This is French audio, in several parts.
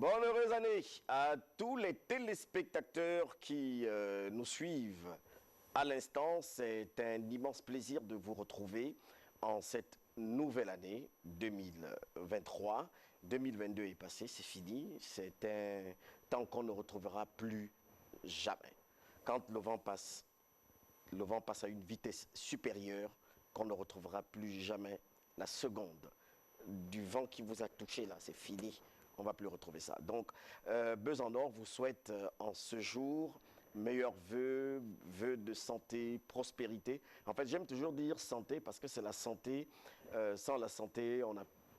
Bonne heureuse année à tous les téléspectateurs qui nous suivent à l'instant. C'est un immense plaisir de vous retrouver en cette nouvelle année 2023. 2022 est passé, c'est fini. C'est un temps qu'on ne retrouvera plus jamais. Quand le vent passe à une vitesse supérieure qu'on ne retrouvera plus jamais la seconde du vent qui vous a touché là, c'est fini. On ne va plus retrouver ça. Donc, Buzz en Or vous souhaite en ce jour meilleurs vœux, vœux de santé, prospérité. En fait, j'aime toujours dire santé parce que c'est la santé. Sans la santé,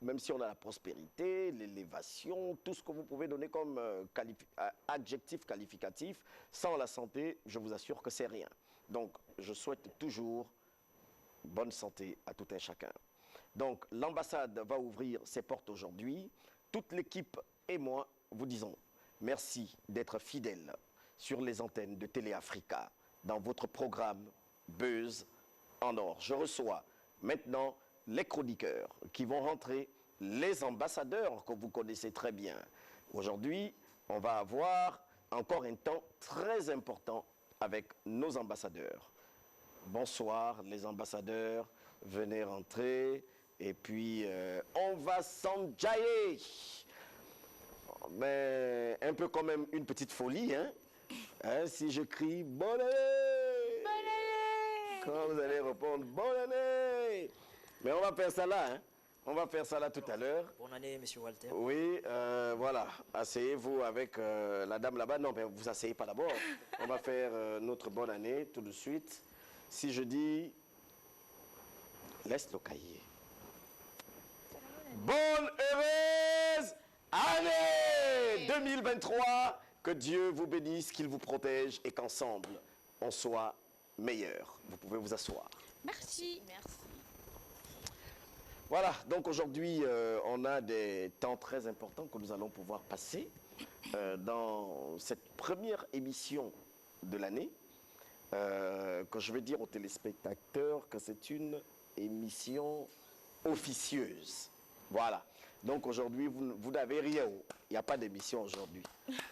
même si on a la prospérité, l'élévation, tout ce que vous pouvez donner comme adjectif qualificatif, sans la santé, je vous assure que c'est rien. Donc, je souhaite toujours bonne santé à tout un chacun. Donc, l'ambassade va ouvrir ses portes aujourd'hui. Toute l'équipe et moi vous disons merci d'être fidèles sur les antennes de Télé Africa dans votre programme Buzz en Or. Je reçois maintenant les chroniqueurs qui vont rentrer, les ambassadeurs que vous connaissez très bien. Aujourd'hui, on va avoir encore un temps très important avec nos ambassadeurs. Bonsoir les ambassadeurs, venez rentrer. Et puis, on va s'enjailler. Mais un peu quand même une petite folie, hein? Si je crie « Bonne année !» Bonne année! Quand vous allez répondre « Bonne année !» Mais on va faire ça là, hein? On va faire ça là tout à l'heure. Bonne année, monsieur Walter. Oui, voilà. Asseyez-vous avec la dame là-bas. Non, mais vous asseyez pas d'abord. On va faire notre bonne année tout de suite. Si je dis « Laisse le cahier ». Bonne heureuse année 2023. Que Dieu vous bénisse, qu'il vous protège et qu'ensemble, on soit meilleurs. Vous pouvez vous asseoir. Merci. Merci. Voilà, donc aujourd'hui, on a des temps très importants que nous allons pouvoir passer dans cette première émission de l'année. Que je vais dire aux téléspectateurs que c'est une émission officieuse. Voilà. Donc aujourd'hui, vous n'avez rien. Il n'y a pas d'émission aujourd'hui.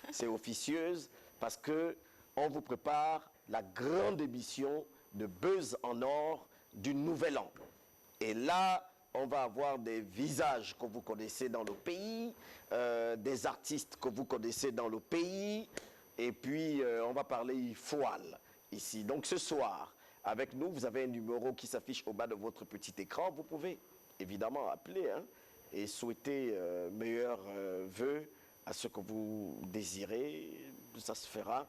C'est officieuse parce qu'on vous prépare la grande émission de Buzz en Or du Nouvel An. Et là, on va avoir des visages que vous connaissez dans le pays, des artistes que vous connaissez dans le pays, et puis on va parler foile ici. Donc ce soir, avec nous, vous avez un numéro qui s'affiche au bas de votre petit écran. Vous pouvez évidemment appeler, hein, et souhaiter meilleurs vœux à ce que vous désirez. Ça se fera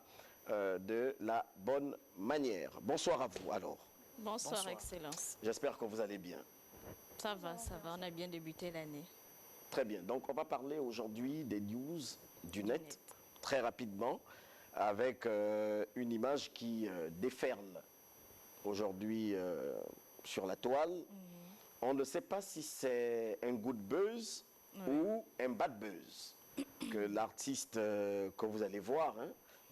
de la bonne manière. Bonsoir à vous alors. Bonsoir, Excellence. J'espère que vous allez bien. Ça va, on a bien débuté l'année. Très bien, donc on va parler aujourd'hui des news du net, très rapidement, avec une image qui déferle aujourd'hui sur la toile. On ne sait pas si c'est un good buzz ou un bad buzz que l'artiste que vous allez voir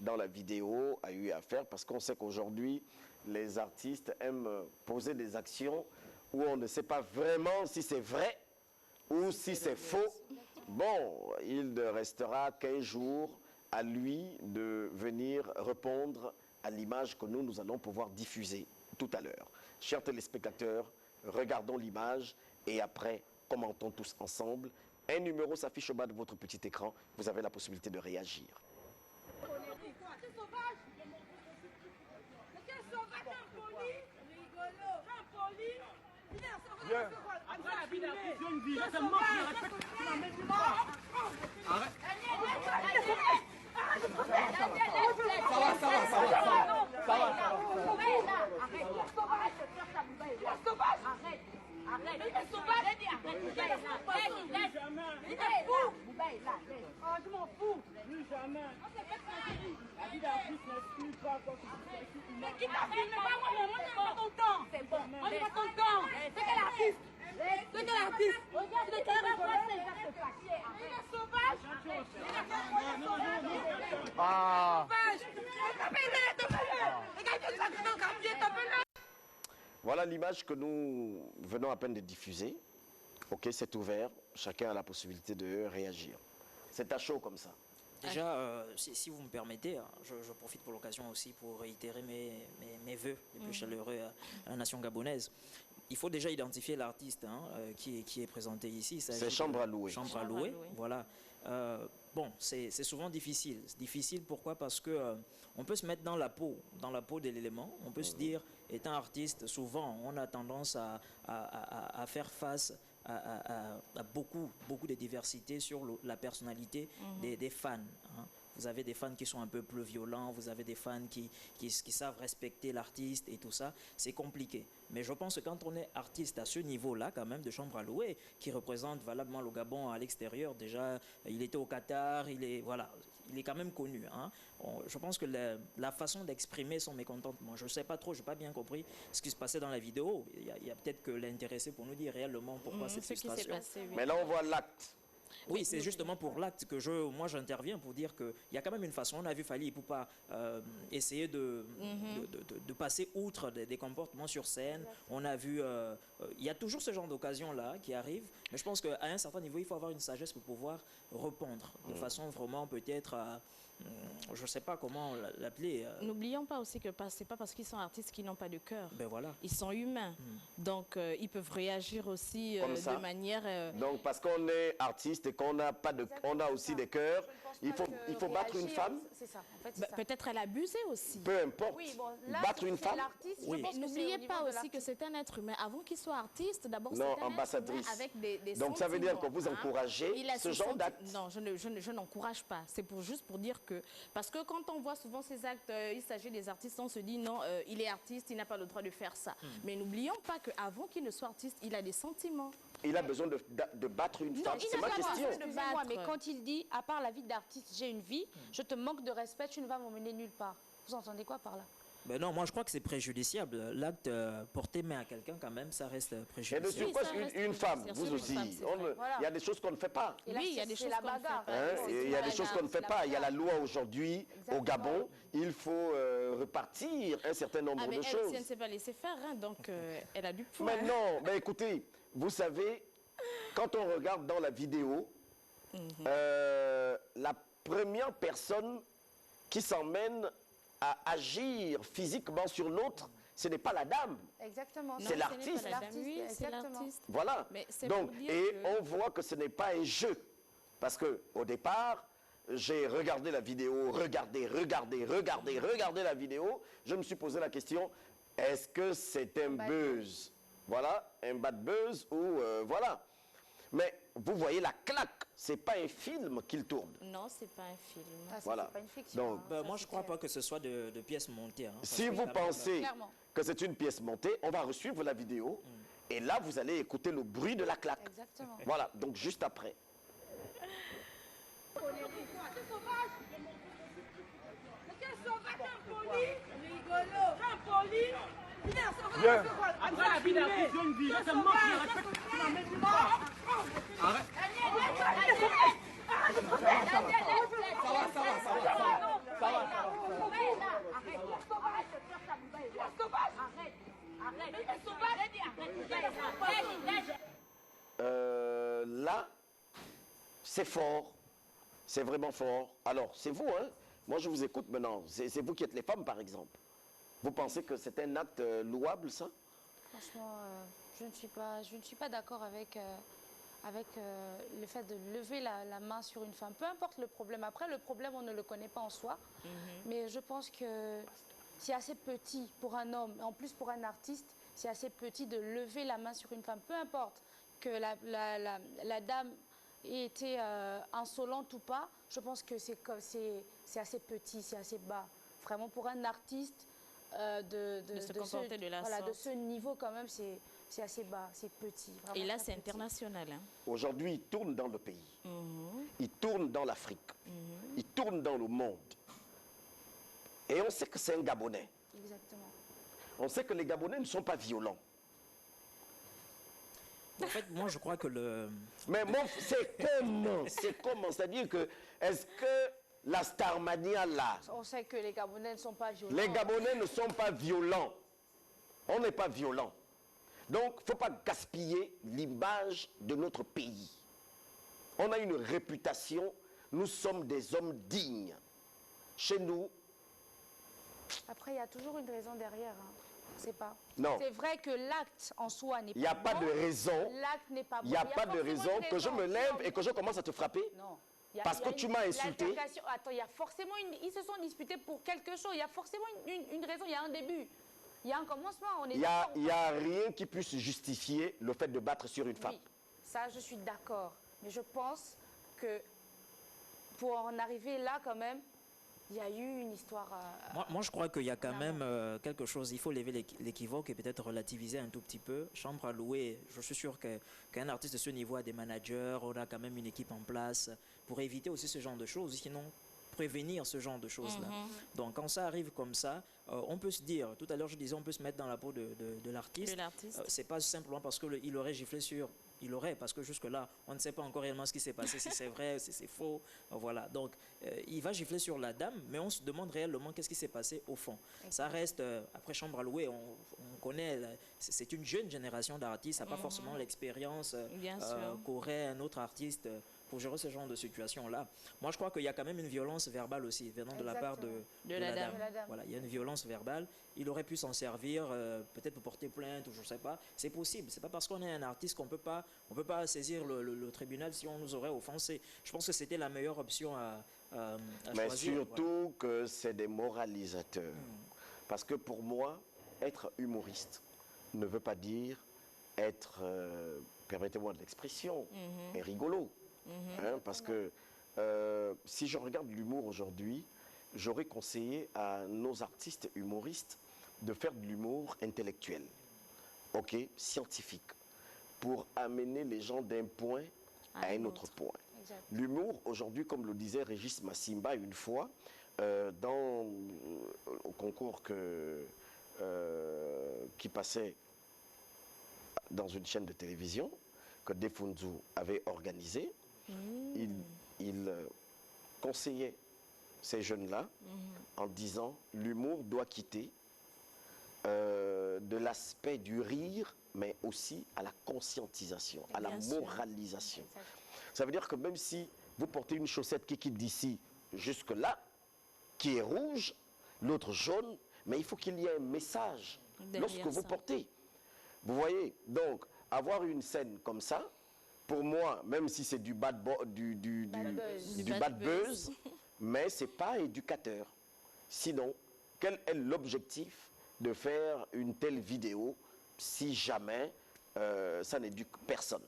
dans la vidéo a eu à faire, parce qu'on sait qu'aujourd'hui, les artistes aiment poser des actions où on ne sait pas vraiment si c'est vrai ou si c'est faux. Bon, il ne restera qu'un jour à lui de venir répondre à l'image que nous allons pouvoir diffuser tout à l'heure. Chers téléspectateurs, regardons l'image et après, commentons tous ensemble. Un numéro s'affiche au bas de votre petit écran. Vous avez la possibilité de réagir. C'est sauvage. Mais quel sauvage, impoli. Rigolo. Impoli. Il est un sauvage. Après la vie d'un fils, une vie. Là, c'est mort, je respecte. Tu m'as mis du bras. Arrête. Arrête, il est sauvage. Il est fou. Oh, je m'en fous. Plus jamais. La vie d'un fils n'exclut pas quoi que ce soit. Mais qui t'a filmé? Pas moi, on n'est pas ton temps. C'est bon. On n'est pas ton temps. C'est quel artiste? C'est quel artiste? Regarde, c'est quel artiste? Il est sauvage. Ah. Voilà l'image que nous venons à peine de diffuser. Ok, c'est ouvert. Chacun a la possibilité de réagir. C'est à chaud comme ça. Déjà, si vous me permettez, hein, je profite pour l'occasion aussi pour réitérer mes vœux les plus chaleureux à la nation gabonaise. Il faut déjà identifier l'artiste qui est présenté ici. C'est Chambre à louer. Chambre à louer, voilà. Bon, c'est souvent difficile. Difficile pourquoi? Parce que on peut se mettre dans la peau de l'élément. On peut se dire, étant artiste, souvent on a tendance à faire face à beaucoup de diversité sur la personnalité des fans. Hein. Vous avez des fans qui sont un peu plus violents, vous avez des fans qui savent respecter l'artiste et tout ça. C'est compliqué. Mais je pense que quand on est artiste à ce niveau-là, quand même, de Chambre à louer, qui représente valablement le Gabon à l'extérieur, déjà, il était au Qatar, il est quand même connu. Hein. Je pense que la façon d'exprimer son mécontentement, je ne sais pas trop, je n'ai pas bien compris ce qui se passait dans la vidéo. Il y a peut-être que l'intéressé pour nous dire réellement pourquoi cette frustration. Mais là, on voit l'acte. Oui, c'est justement pour l'acte que moi j'interviens pour dire qu'il y a quand même une façon. On a vu Fally Ipupa essayer de passer outre des comportements sur scène. On a vu, il y a toujours ce genre d'occasion-là qui arrive. Mais je pense qu'à un certain niveau, il faut avoir une sagesse pour pouvoir répondre de façon vraiment peut-être, je ne sais pas comment l'appeler. N'oublions pas aussi que ce n'est pas parce qu'ils sont artistes qu'ils n'ont pas de cœur. Ben voilà. Ils sont humains. Donc, ils peuvent réagir aussi de manière... Donc, parce qu'on est artiste et qu'on n'a pas de, on a aussi des cœurs, il faut battre une femme. C'est ça. En fait, c'est ça. Peut-être elle abusait aussi. Peu importe. Oui, bon, là, battre une femme. Oui. N'oubliez pas aussi que c'est un être humain. Avant qu'il soit artiste, d'abord c'est Non, un ambassadrice. être humain avec des Donc ça veut dire que sentiments, vous encouragez Il a ce ses genre senti- d'acte. Non, je n'encourage pas. C'est juste pour dire que... Parce que quand on voit souvent ces actes, il s'agit des artistes, on se dit non, il est artiste, il n'a pas le droit de faire ça. Mais n'oublions pas qu'avant qu'il ne soit artiste, il a des sentiments. Il a besoin de battre une femme. il C'est n'a ma pas question. besoin de Excusez-moi, battre. mais quand il dit, à part la vie d'artiste, j'ai une vie, je te manque de respect, tu ne vas m'emmener nulle part. Vous entendez quoi par là? Ben non, moi je crois que c'est préjudiciable. L'acte porter main à quelqu'un quand même, ça reste Et de préjudiciable. surcroît, ça reste une femme, sur vous une aussi. femme, c'est vrai. Voilà. Il y a des choses qu'on ne fait pas. Et là, Oui, il y a des c'est choses la qu'on ne fait bagarre. pas. Hein, c'est et il y a la des choses qu'on ne fait la pas. Il y a la bagarre. loi aujourd'hui au Exactement. Gabon. Il faut repartir un certain nombre Ah, mais de elle, choses. si elle ne s'est pas laissée faire, hein, donc elle a du poids. Mais non, mais écoutez, vous savez, quand on regarde dans la vidéo, la première personne qui s'emmène à agir physiquement sur l'autre, ce n'est pas la dame. Exactement. C'est Non, l'artiste. ce n'est pas la dame, oui, c'est Exactement. l'artiste. Voilà. Mais c'est Donc, pour dire et que- on voit que ce n'est pas un jeu. Parce que au départ, j'ai regardé la vidéo, regardé la vidéo. Je me suis posé la question, est-ce que c'est un buzz? Voilà, un bad buzz ou voilà. Mais vous voyez la claque, c'est pas un film qu'il tourne. Non, c'est pas un film. Ah, ça, Voilà. c'est pas une fiction. Donc, hein, Ben, ça, moi c'est je crois clair. pas que ce soit de pièces montées. Hein, parce Si que vous quand même, pensez Clairement. que c'est une pièce montée, on va resuivre la vidéo. Et là, vous allez écouter le bruit de la claque. Exactement. Voilà, donc juste après. Quel sauvage! Mais quel sauvage, impoli! Rigolo! Impoli! Il est un sauvage! Viens. Après la vie d'artiste, une vie. Là, c'est mort qui respecte. Tu m'as même nulle part. Arrête. Là, c'est fort. C'est vraiment fort. Alors, c'est vous, hein? Moi, je vous écoute maintenant. C'est vous qui êtes les femmes, par exemple. Vous pensez que c'est un acte louable, ça? Franchement, je ne suis pas d'accord avec le fait de lever la main sur une femme. Peu importe le problème. Après, le problème, on ne le connaît pas en soi. Mais je pense que c'est assez petit pour un homme, en plus pour un artiste, c'est assez petit de lever la main sur une femme. Peu importe que la dame ait été insolente ou pas, je pense que c'est assez petit, c'est assez bas. Vraiment, pour un artiste, de se comporter de la voilà, de sorte. ce niveau quand même, c'est assez bas, c'est petit. Vraiment Et là, très c'est petit. international. Hein. Aujourd'hui, il tourne dans le pays. Il tourne dans l'Afrique. Il tourne dans le monde. Et on sait que c'est un Gabonais. Exactement. On sait que les Gabonais ne sont pas violents. En fait, moi je crois que Mais c'est comment? C'est comment? C'est-à-dire que, est-ce que la Starmania là, On sait que les Gabonais ne sont pas violents. les Gabonais ne sont pas violents. On n'est pas violents. Donc, il ne faut pas gaspiller l'image de notre pays. On a une réputation Nous sommes des hommes dignes. Chez nous, Après, il y a toujours une raison derrière. Hein. C'est pas. non. C'est vrai que l'acte en soi n'est pas Il n'y a pas bon. de raison. L'acte n'est pas bon. Il n'y a pas de forcément raison une que je me lève raison. et que je commence à te frapper. Non. Parce que tu m'as insulté. l'altercation- Attends, il y a forcément ils se sont disputés pour quelque chose. Il y a forcément une raison. Il y a un début. Il y a un commencement. On est Il n'y a, d'accord. il y a rien qui puisse justifier le fait de battre sur une femme. Oui, ça, je suis d'accord. Mais je pense que pour en arriver là, quand même, il y a eu une histoire. Moi, je crois qu'il y a quand Non, même quelque chose. Il faut lever l'équivoque et peut-être relativiser un tout petit peu. Chambre à louer, je suis sûr qu'un artiste de ce niveau a des managers, on a quand même une équipe en place pour éviter aussi ce genre de choses. Sinon, prévenir ce genre de choses-là. Donc, quand ça arrive comme ça, on peut se dire, tout à l'heure je disais, on peut se mettre dans la peau de l'artiste. De l'artiste. C'est pas simplement parce qu'il aurait giflé sur... Il aurait, parce que jusque-là, on ne sait pas encore réellement ce qui s'est passé, si c'est vrai, si c'est faux. Voilà. Donc, il va gifler sur la dame, mais on se demande réellement qu'est-ce qui s'est passé au fond. Ça reste, après Chambre à louer, on connaît, c'est une jeune génération d'artistes, ça n'a pas forcément l'expérience qu'aurait un autre artiste pour gérer ce genre de situation-là. Moi, je crois qu'il y a quand même une violence verbale aussi, venant de la part de la dame. Voilà, il y a une violence verbale. Il aurait pu s'en servir, peut-être pour porter plainte, ou je ne sais pas. C'est possible. C'est pas parce qu'on est un artiste qu'on peut pas saisir le tribunal si on nous aurait offensé. Je pense que c'était la meilleure option à Mais choisir. surtout que c'est des moralisateurs. Parce que pour moi, être humoriste ne veut pas dire être, permettez-moi de l'expression, est rigolo. Hein, parce que si je regarde l'humour aujourd'hui, j'aurais conseillé à nos artistes humoristes de faire de l'humour intellectuel, ok, scientifique, pour amener les gens d'un point à un autre point. L'humour, aujourd'hui, comme le disait Régis Massimba une fois, au concours qui passait dans une chaîne de télévision, que Defunzu avait organisé, il conseillait ces jeunes-là en disant l'humour doit quitter de l'aspect du rire, mais aussi à la conscientisation, à la moralisation. Ça veut dire que même si vous portez une chaussette qui quitte d'ici jusque-là, qui est rouge, l'autre jaune, mais il faut qu'il y ait un message lorsque vous portez. Vous voyez, donc, avoir une scène comme ça, pour moi, même si c'est du bad buzz, mais ce n'est pas éducateur. Sinon, quel est l'objectif de faire une telle vidéo si jamais ça n'éduque personne?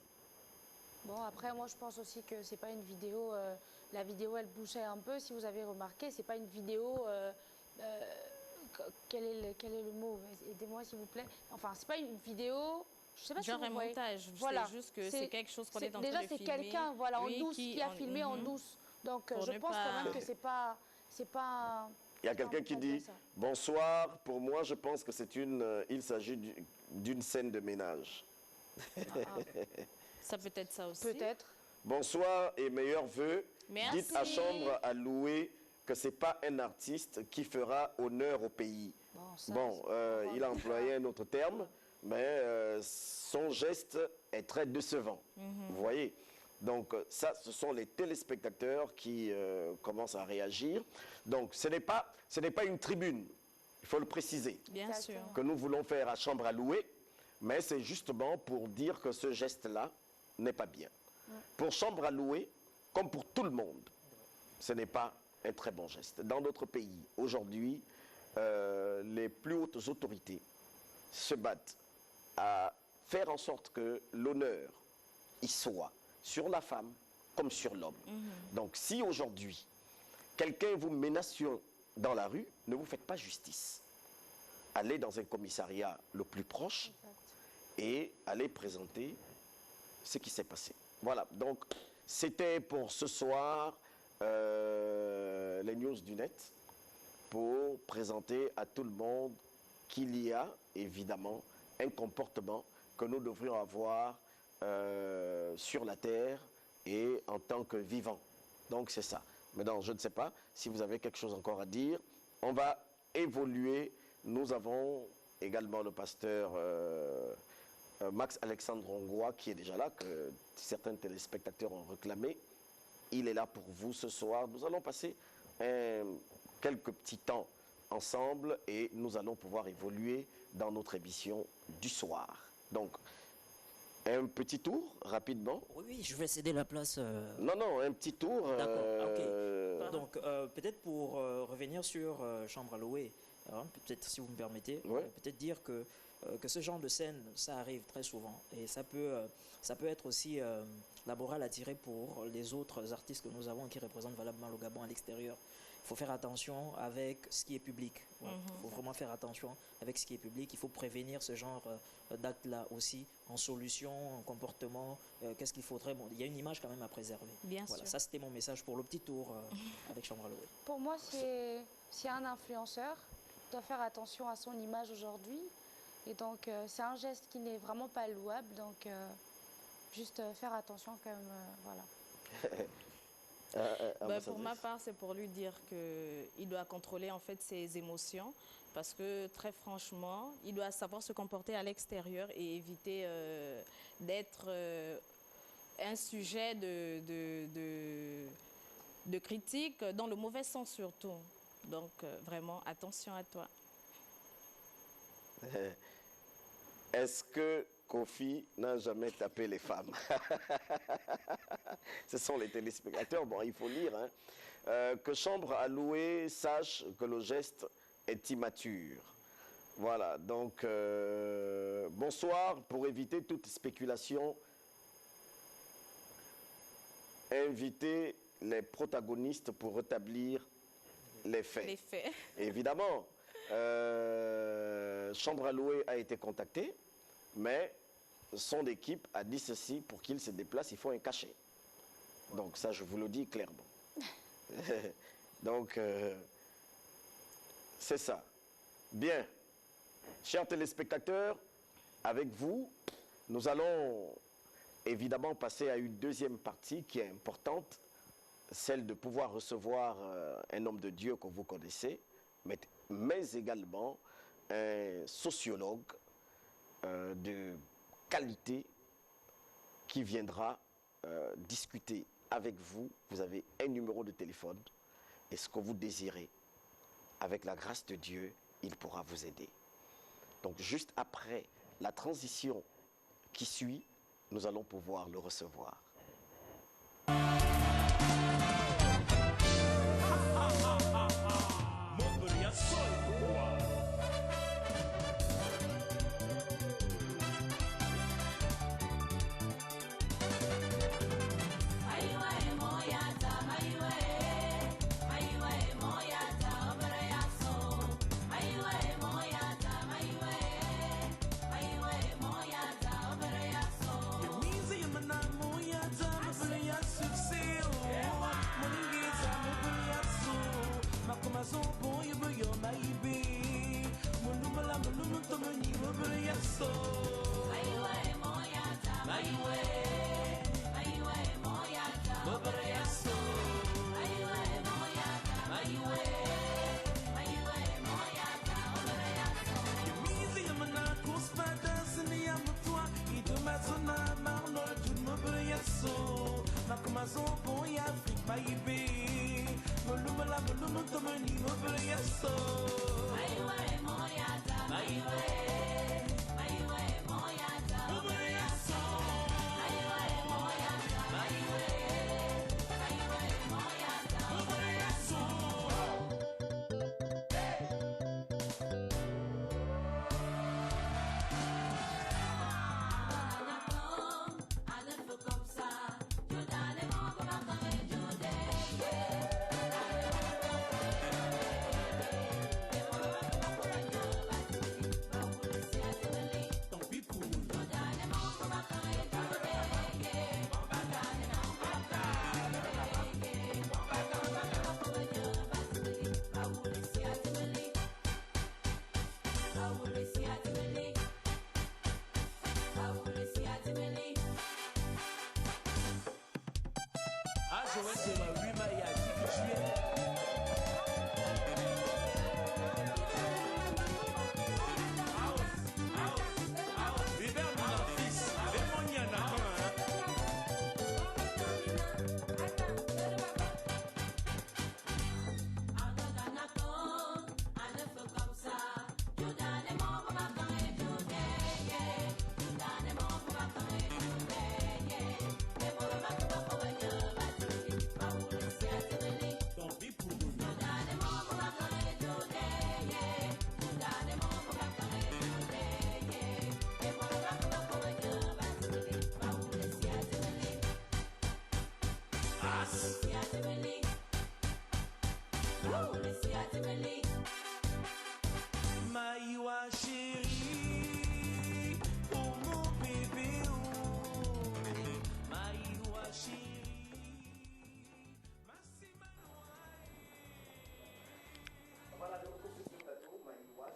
Bon, après, moi, je pense aussi que c'est pas une vidéo... la vidéo, elle bougeait un peu, si vous avez remarqué. C'est pas une vidéo... quel est le mot? Aidez-moi, s'il vous plaît. Enfin, c'est pas une vidéo... Je sais pas genre si un vous voyez. montage, Voilà. c'est juste que c'est quelque chose qu'on est en train déjà, de c'est filmer. quelqu'un, voilà, en Oui, douce, qui a filmé en douce. Donc, Pour je ne pense pas- quand même que c'est pas... Il y a quelqu'un qui dit « Bonsoir, pour moi, je pense que il s'agit d'une scène de ménage. Ça peut être ça aussi. Peut-être. Bonsoir et meilleurs vœux. Merci. Dites à Chambre à louer que ce n'est pas un artiste qui fera honneur au pays. » Bon, il a employé un autre terme, mais son geste est très décevant. Vous voyez? Donc ça, ce sont les téléspectateurs qui commencent à réagir. Donc ce n'est pas une tribune, il faut le préciser, Bien sûr. que nous voulons faire à Chambre à louer, mais c'est justement pour dire que ce geste-là n'est pas bien. Pour Chambre à louer, comme pour tout le monde, ce n'est pas un très bon geste. Dans notre pays, aujourd'hui, les plus hautes autorités se battent à faire en sorte que l'honneur y soit sur la femme comme sur l'homme. Donc si aujourd'hui, quelqu'un vous menace dans la rue, ne vous faites pas justice. Allez dans un commissariat le plus proche et allez présenter ce qui s'est passé. Voilà, donc c'était pour ce soir les news du net, pour présenter à tout le monde qu'il y a évidemment un comportement que nous devrions avoir sur la terre et en tant que vivants. Donc c'est ça. Maintenant, je ne sais pas si vous avez quelque chose encore à dire. On va évoluer. Nous avons également le pasteur Max Alexandre Ongois qui est déjà là, que certains téléspectateurs ont réclamé. il est là pour vous ce soir. Nous allons passer quelques petits temps ensemble et nous allons pouvoir évoluer dans notre émission du soir. Donc, un petit tour, rapidement. Oui, oui, je vais céder la place. Non, un petit tour. D'accord, ok. Donc, peut-être pour revenir sur Chambre à louer, hein, peut-être si vous me permettez, Ouais. peut-être dire que ce genre de scène, ça arrive très souvent. Et ça peut être aussi la morale à tirer pour les autres artistes que nous avons qui représentent valablement le Gabon à l'extérieur. Il faut faire attention avec ce qui est public. Il faut vraiment faire attention avec ce qui est public. Il faut prévenir ce genre d'actes-là aussi, en solution, en comportement. Qu'est-ce qu'il faudrait... Bon, il y a une image quand même à préserver. Bien Voilà, sûr. ça c'était mon message pour le petit tour avec Chambre à louer. Pour moi, si un influenceur doit faire attention à son image aujourd'hui, et donc c'est un geste qui n'est vraiment pas louable, donc juste faire attention quand même, voilà. Pour ma part, c'est pour lui dire qu'il doit contrôler en fait ses émotions parce que très franchement, il doit savoir se comporter à l'extérieur et éviter d'être un sujet de critique dans le mauvais sens surtout. Donc vraiment, attention à toi. Est-ce que Kofi n'a jamais tapé les femmes? Ce sont les téléspectateurs. Bon, il faut lire. Hein. Que Chambre à louer sache que le geste est immature. Voilà, donc bonsoir. Pour éviter toute spéculation, invitez les protagonistes pour rétablir les faits. Les faits. Évidemment, Chambre à louer a été contactée, mais son équipe a dit ceci: pour qu'il se déplace, il faut un cachet. Donc ça, je vous le dis clairement. Donc, c'est ça. Bien. Chers téléspectateurs, avec vous, nous allons évidemment passer à une deuxième partie qui est importante, celle de pouvoir recevoir un homme de Dieu que vous connaissez, mais également un sociologue de qualité qui viendra discuter avec vous. Vous avez un numéro de téléphone et ce que vous désirez, avec la grâce de Dieu, il pourra vous aider. Donc juste après la transition qui suit, nous allons pouvoir le recevoir.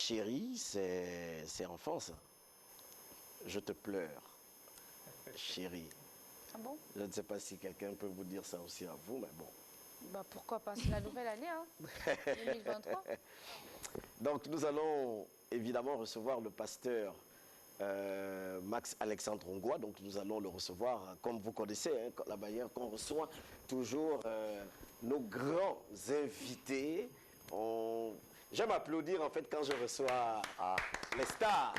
Chérie, c'est enfant, ça. Je te pleure. Chérie. Ah bon? Je ne sais pas si quelqu'un peut vous dire ça aussi à vous, mais bon. Bah pourquoi pas, c'est la nouvelle année, hein? 2023. Donc, nous allons évidemment recevoir le pasteur Max Alexandre Ongwa. Donc, nous allons le recevoir, comme vous connaissez, hein, la manière qu'on reçoit toujours nos grands invités. J'aime applaudir, en fait, quand je reçois les stars.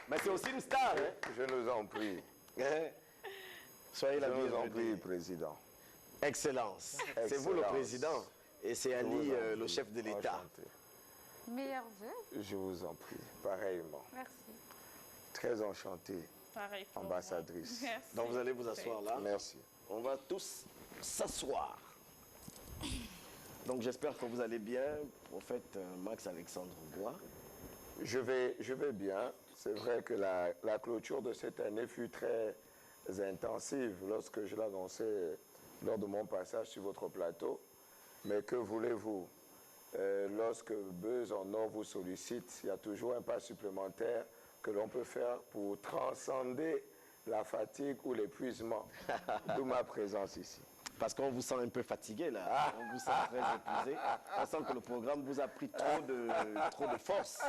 Mais c'est aussi une star, hein? Je nous en prie. Hein? Soyez la Je nous en bienvenue. prie, Président. Excellence. C'est vous le Excellence. président et c'est Je Ali, vous en le prie. chef de l'État. Enchanté. Meilleurs vœux. Je vous en prie, pareillement. Merci. Très enchanté, Pareil pour ambassadrice. moi. Merci. Donc vous allez vous asseoir là. Merci. On va tous s'asseoir. Donc j'espère que vous allez bien, prophète Max Alexandre Ongwa. Je vais bien. C'est vrai que la clôture de cette année fut très intensive lorsque je l'annonçais lors de mon passage sur votre plateau. Mais que voulez-vous? Lorsque Buzz en Or vous sollicite, il y a toujours un pas supplémentaire que l'on peut faire pour transcender la fatigue ou l'épuisement. D'où ma présence ici. Parce qu'on vous sent un peu fatigué là, on vous sent très épuisé. On sent que le programme vous a pris trop de force.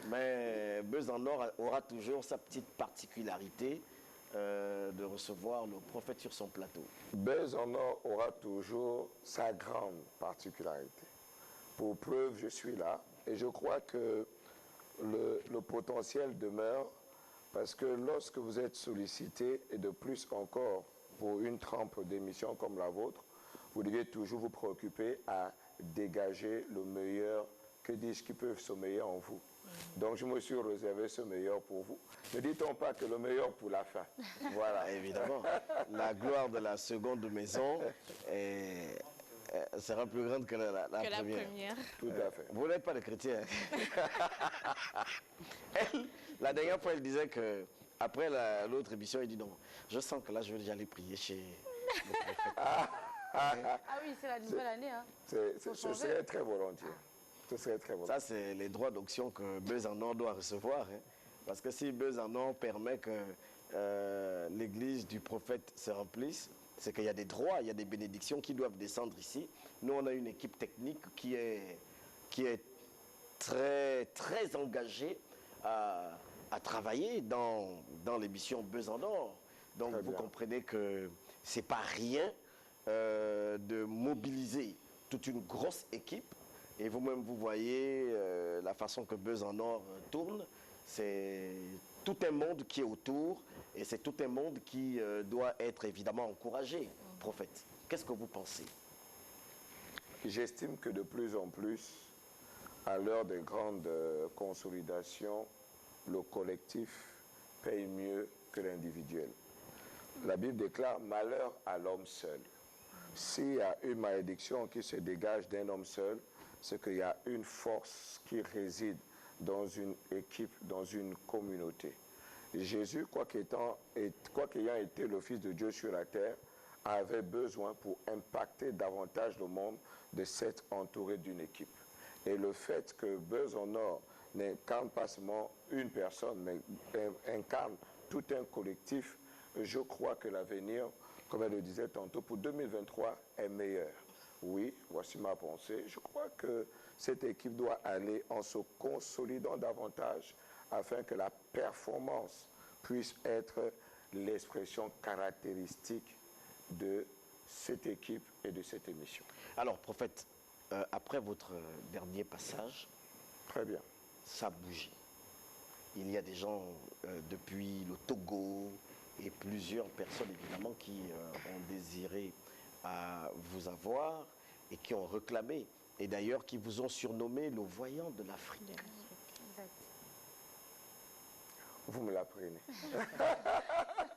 Mais Buzz en Or aura toujours sa petite particularité de recevoir le prophète sur son plateau. Buzz en Or aura toujours sa grande particularité. Pour preuve, je suis là et je crois que le potentiel demeure parce que lorsque vous êtes sollicité, et de plus encore pour une trempe d'émission comme la vôtre, vous devez toujours vous préoccuper à dégager le meilleur, que dis-je, qui peut sommeiller en vous. Donc je me suis réservé ce meilleur pour vous. Ne dit-on pas que le meilleur pour la fin? Voilà. Évidemment, la gloire de la seconde maison sera plus grande que la première. Tout à fait. Vous n'êtes pas de chrétien. Elle, la dernière fois, elle disait que après l'autre émission, elle dit non, je sens que là, je vais aller prier chez le prophète. Ah oui, c'est la nouvelle année, hein? Ce serait très volontiers. Ce serait très volontiers. Ça, c'est les droits d'option que Buzz en Or doit recevoir. Hein. Parce que si Buzz en Or permet que l'église du prophète se remplisse, c'est qu'il y a des droits, il y a des bénédictions qui doivent descendre ici. Nous, on a une équipe technique qui est très, très engagée à travailler dans l'émission Buzz en Or. Donc, Très vous bien. comprenez que c'est pas rien de mobiliser toute une grosse équipe. Et vous-même, vous voyez la façon que Buzz en Or tourne. C'est tout un monde qui est autour et c'est tout un monde qui doit être évidemment encouragé, prophète. Qu'est-ce que vous pensez? J'estime que de plus en plus, à l'heure des grandes consolidations, le collectif paye mieux que l'individuel. La Bible déclare « malheur à l'homme seul ». S'il y a une malédiction qui se dégage d'un homme seul, c'est qu'il y a une force qui réside dans une équipe, dans une communauté. Jésus, quoiqu'ayant été le Fils de Dieu sur la terre, avait besoin pour impacter davantage le monde de s'être entouré d'une équipe. Et le fait que Buzz en Or n'incarne pas seulement une personne, mais incarne tout un collectif, je crois que l'avenir, comme elle le disait tantôt, pour 2023 est meilleur. Oui, voici ma pensée. Je crois que cette équipe doit aller en se consolidant davantage afin que la performance puisse être l'expression caractéristique de cette équipe et de cette émission. Alors, prophète, après votre dernier passage, Très bien. ça a bougé. Il y a des gens depuis le Togo et plusieurs personnes évidemment qui ont désiré vous avoir et qui ont réclamé. Et d'ailleurs qui vous ont surnommé le voyant de l'Afrique. Exact. Vous me l'apprenez.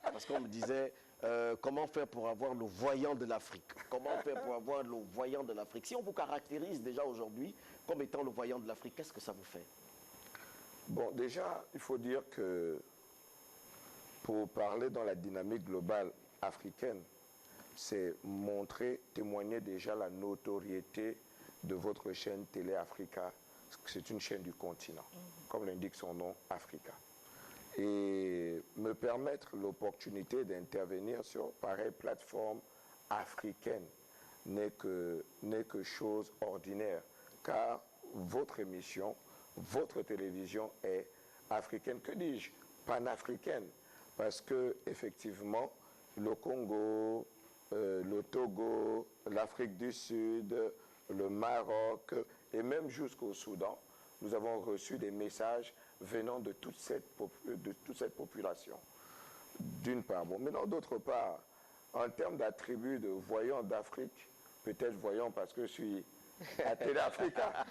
Parce qu'on me disait, comment faire pour avoir le voyant de l'Afrique? Comment faire pour avoir le voyant de l'Afrique? Si on vous caractérise déjà aujourd'hui comme étant le voyant de l'Afrique, qu'est-ce que ça vous fait? Bon, déjà, il faut dire que pour parler dans la dynamique globale africaine, c'est montrer, témoigner déjà la notoriété de votre chaîne Télé Africa c'est une chaîne du continent, comme l'indique son nom, Africa. Et me permettre l'opportunité d'intervenir sur pareille plateforme africaine n'est que chose ordinaire, car votre émission, votre télévision est africaine, que dis-je, panafricaine, parce que effectivement, le Congo, le Togo, l'Afrique du Sud, le Maroc et même jusqu'au Soudan, nous avons reçu des messages venant de toute cette population. D'une part. Bon, maintenant, d'autre part, en termes d'attributs de voyants d'Afrique, peut-être voyant parce que je suis à Télé Africa,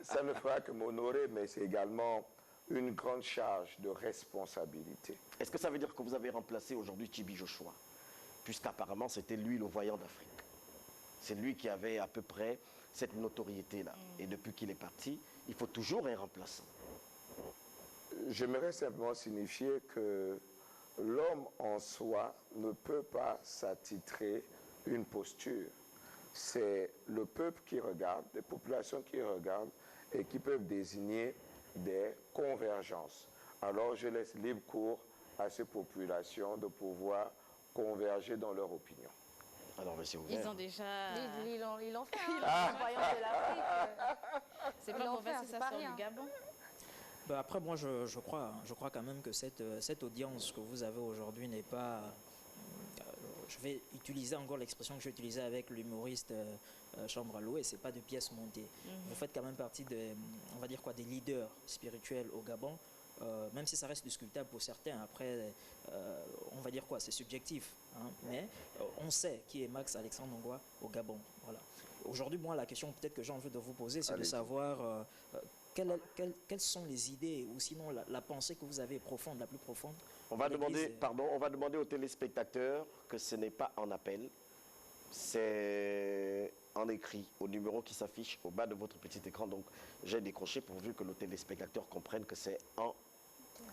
ça ne fera que m'honorer, mais c'est également une grande charge de responsabilité. Est-ce que ça veut dire que vous avez remplacé aujourd'hui Tibi Joshua? Puisqu'apparemment, c'était lui le voyant d'Afrique. C'est lui qui avait à peu près cette notoriété-là. Et depuis qu'il est parti, il faut toujours un remplaçant. J'aimerais simplement signifier que l'homme en soi ne peut pas s'attitrer une posture. C'est le peuple qui regarde, les populations qui regardent et qui peuvent désigner des convergences. Alors je laisse libre cours à ces populations de pouvoir converger dans leur opinion. Alors, monsieur Ils ont déjà... Ils l'ont fait, Le voyant de l'Afrique. C'est pas pour faire c'est ça pas sur rien. du Gabon. Ben après, moi, je crois quand même que cette audience que vous avez aujourd'hui n'est pas... je vais utiliser encore l'expression que j'ai utilisée avec l'humoriste Chambre à Loué, c'est pas de pièces montées. Vous faites quand même partie on va dire quoi, des leaders spirituels au Gabon, même si ça reste discutable pour certains. Après, on va dire quoi, c'est subjectif, hein, mais on sait qui est Max Alexandre Nongwa au Gabon. Voilà. Aujourd'hui, moi, la question peut-être que j'ai envie de vous poser, c'est de savoir quelles sont les idées ou sinon la pensée que vous avez profonde, la plus profonde. On va demander aux téléspectateurs que ce n'est pas en appel, c'est en écrit au numéro qui s'affiche au bas de votre petit écran. Donc j'ai décroché pourvu que le téléspectateur comprenne que c'est en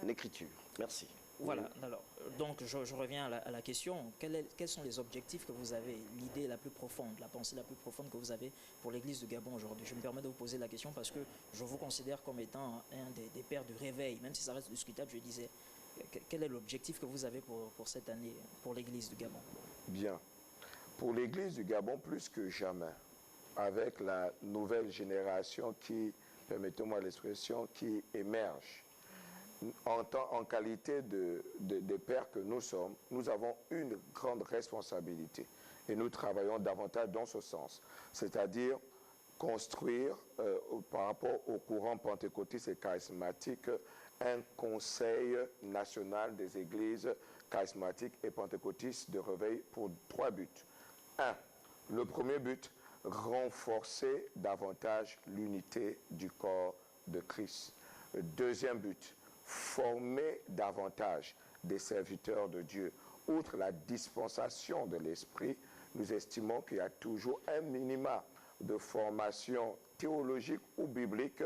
écriture. Merci. Voilà, alors, donc je reviens à la question. Quels sont les objectifs que vous avez, l'idée la plus profonde, la pensée la plus profonde que vous avez pour l'Église du Gabon aujourd'hui? Je me permets de vous poser la question parce que je vous considère comme étant un des pères du réveil, même si ça reste discutable, je disais. Quel est l'objectif que vous avez pour cette année, pour l'Église du Gabon? Bien. Pour l'Église du Gabon, plus que jamais, avec la nouvelle génération qui, permettez-moi l'expression, qui émerge, en qualité de pères que nous sommes, nous avons une grande responsabilité et nous travaillons davantage dans ce sens, c'est-à-dire construire par rapport au courant pentecôtiste et charismatique un conseil national des églises charismatiques et pentecôtistes de réveil pour 3 buts. 1. Le premier but, renforcer davantage l'unité du corps de Christ. Deuxième but, former davantage des serviteurs de Dieu. Outre la dispensation de l'esprit, nous estimons qu'il y a toujours un minima de formation théologique ou biblique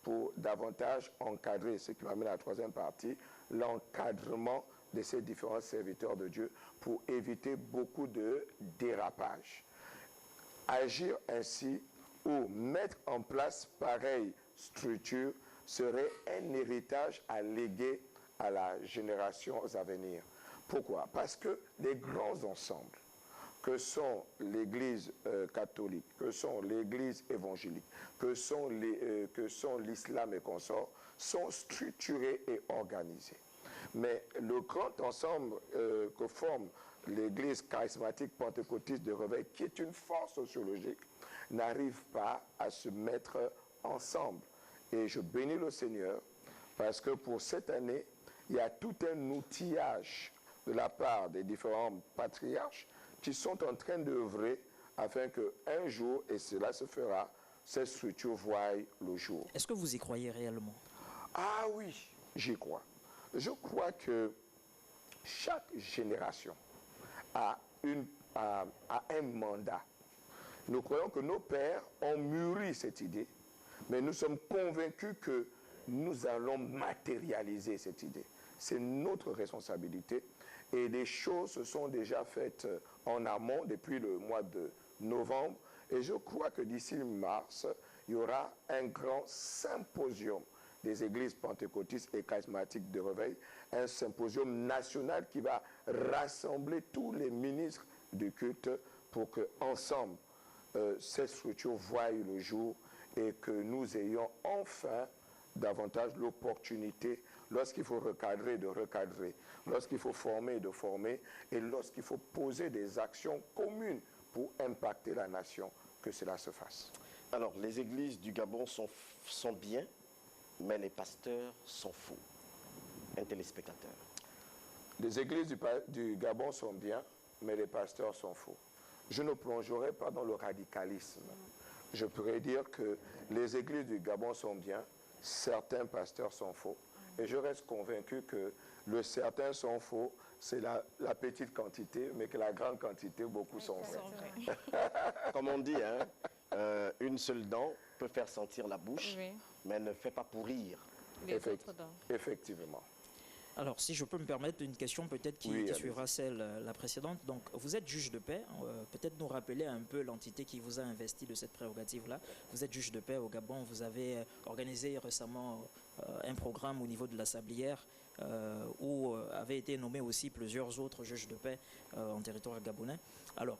pour davantage encadrer, ce qui m'amène à la troisième partie, l'encadrement de ces différents serviteurs de Dieu pour éviter beaucoup de dérapages. Agir ainsi ou mettre en place pareille structure serait un héritage à léguer à la génération à venir. Pourquoi? Parce que les grands ensembles que sont l'Église catholique, que sont l'Église évangélique, que sont l'islam et consorts, sont structurés et organisés. Mais le grand ensemble que forme l'Église charismatique pentecôtiste de réveil, qui est une force sociologique, n'arrive pas à se mettre ensemble. Et je bénis le Seigneur parce que pour cette année, il y a tout un outillage de la part des différents patriarches qui sont en train d'œuvrer afin qu'un jour, et cela se fera, cette structure voie le jour. Est-ce que vous y croyez réellement? Ah oui, j'y crois. Je crois que chaque génération a un mandat. Nous croyons que nos pères ont mûri cette idée, mais nous sommes convaincus que nous allons matérialiser cette idée. C'est notre responsabilité et les choses se sont déjà faites en amont depuis le mois de novembre et je crois que d'ici mars, il y aura un grand symposium des églises pentecôtistes et charismatiques de Réveil, un symposium national qui va rassembler tous les ministres du culte pour que ensemble cette structure voie le jour et que nous ayons enfin davantage l'opportunité, lorsqu'il faut recadrer, de recadrer, lorsqu'il faut former, de former, et lorsqu'il faut poser des actions communes pour impacter la nation, que cela se fasse. Alors, les églises du Gabon sont bien, mais les pasteurs sont faux. Un téléspectateur. Les églises du Gabon sont bien, mais les pasteurs sont faux. Je ne plongerai pas dans le radicalisme. Je pourrais dire que les églises du Gabon sont bien, certains pasteurs sont faux. Et je reste convaincu que le certains sont faux, c'est la petite quantité, mais que la grande quantité, beaucoup sont vrais. Comme on dit, hein, une seule dent peut faire sentir la bouche, Oui. mais ne fait pas pourrir. Les autres dents. Effectivement. Alors, si je peux me permettre une question peut-être qui, Oui, qui allez-y. suivra celle, la précédente. Donc, vous êtes juge de paix. Peut-être nous rappeler un peu l'entité qui vous a investi de cette prérogative-là. Vous êtes juge de paix au Gabon. Vous avez organisé récemment un programme au niveau de la Sablière où avaient été nommés aussi plusieurs autres juges de paix en territoire gabonais. Alors,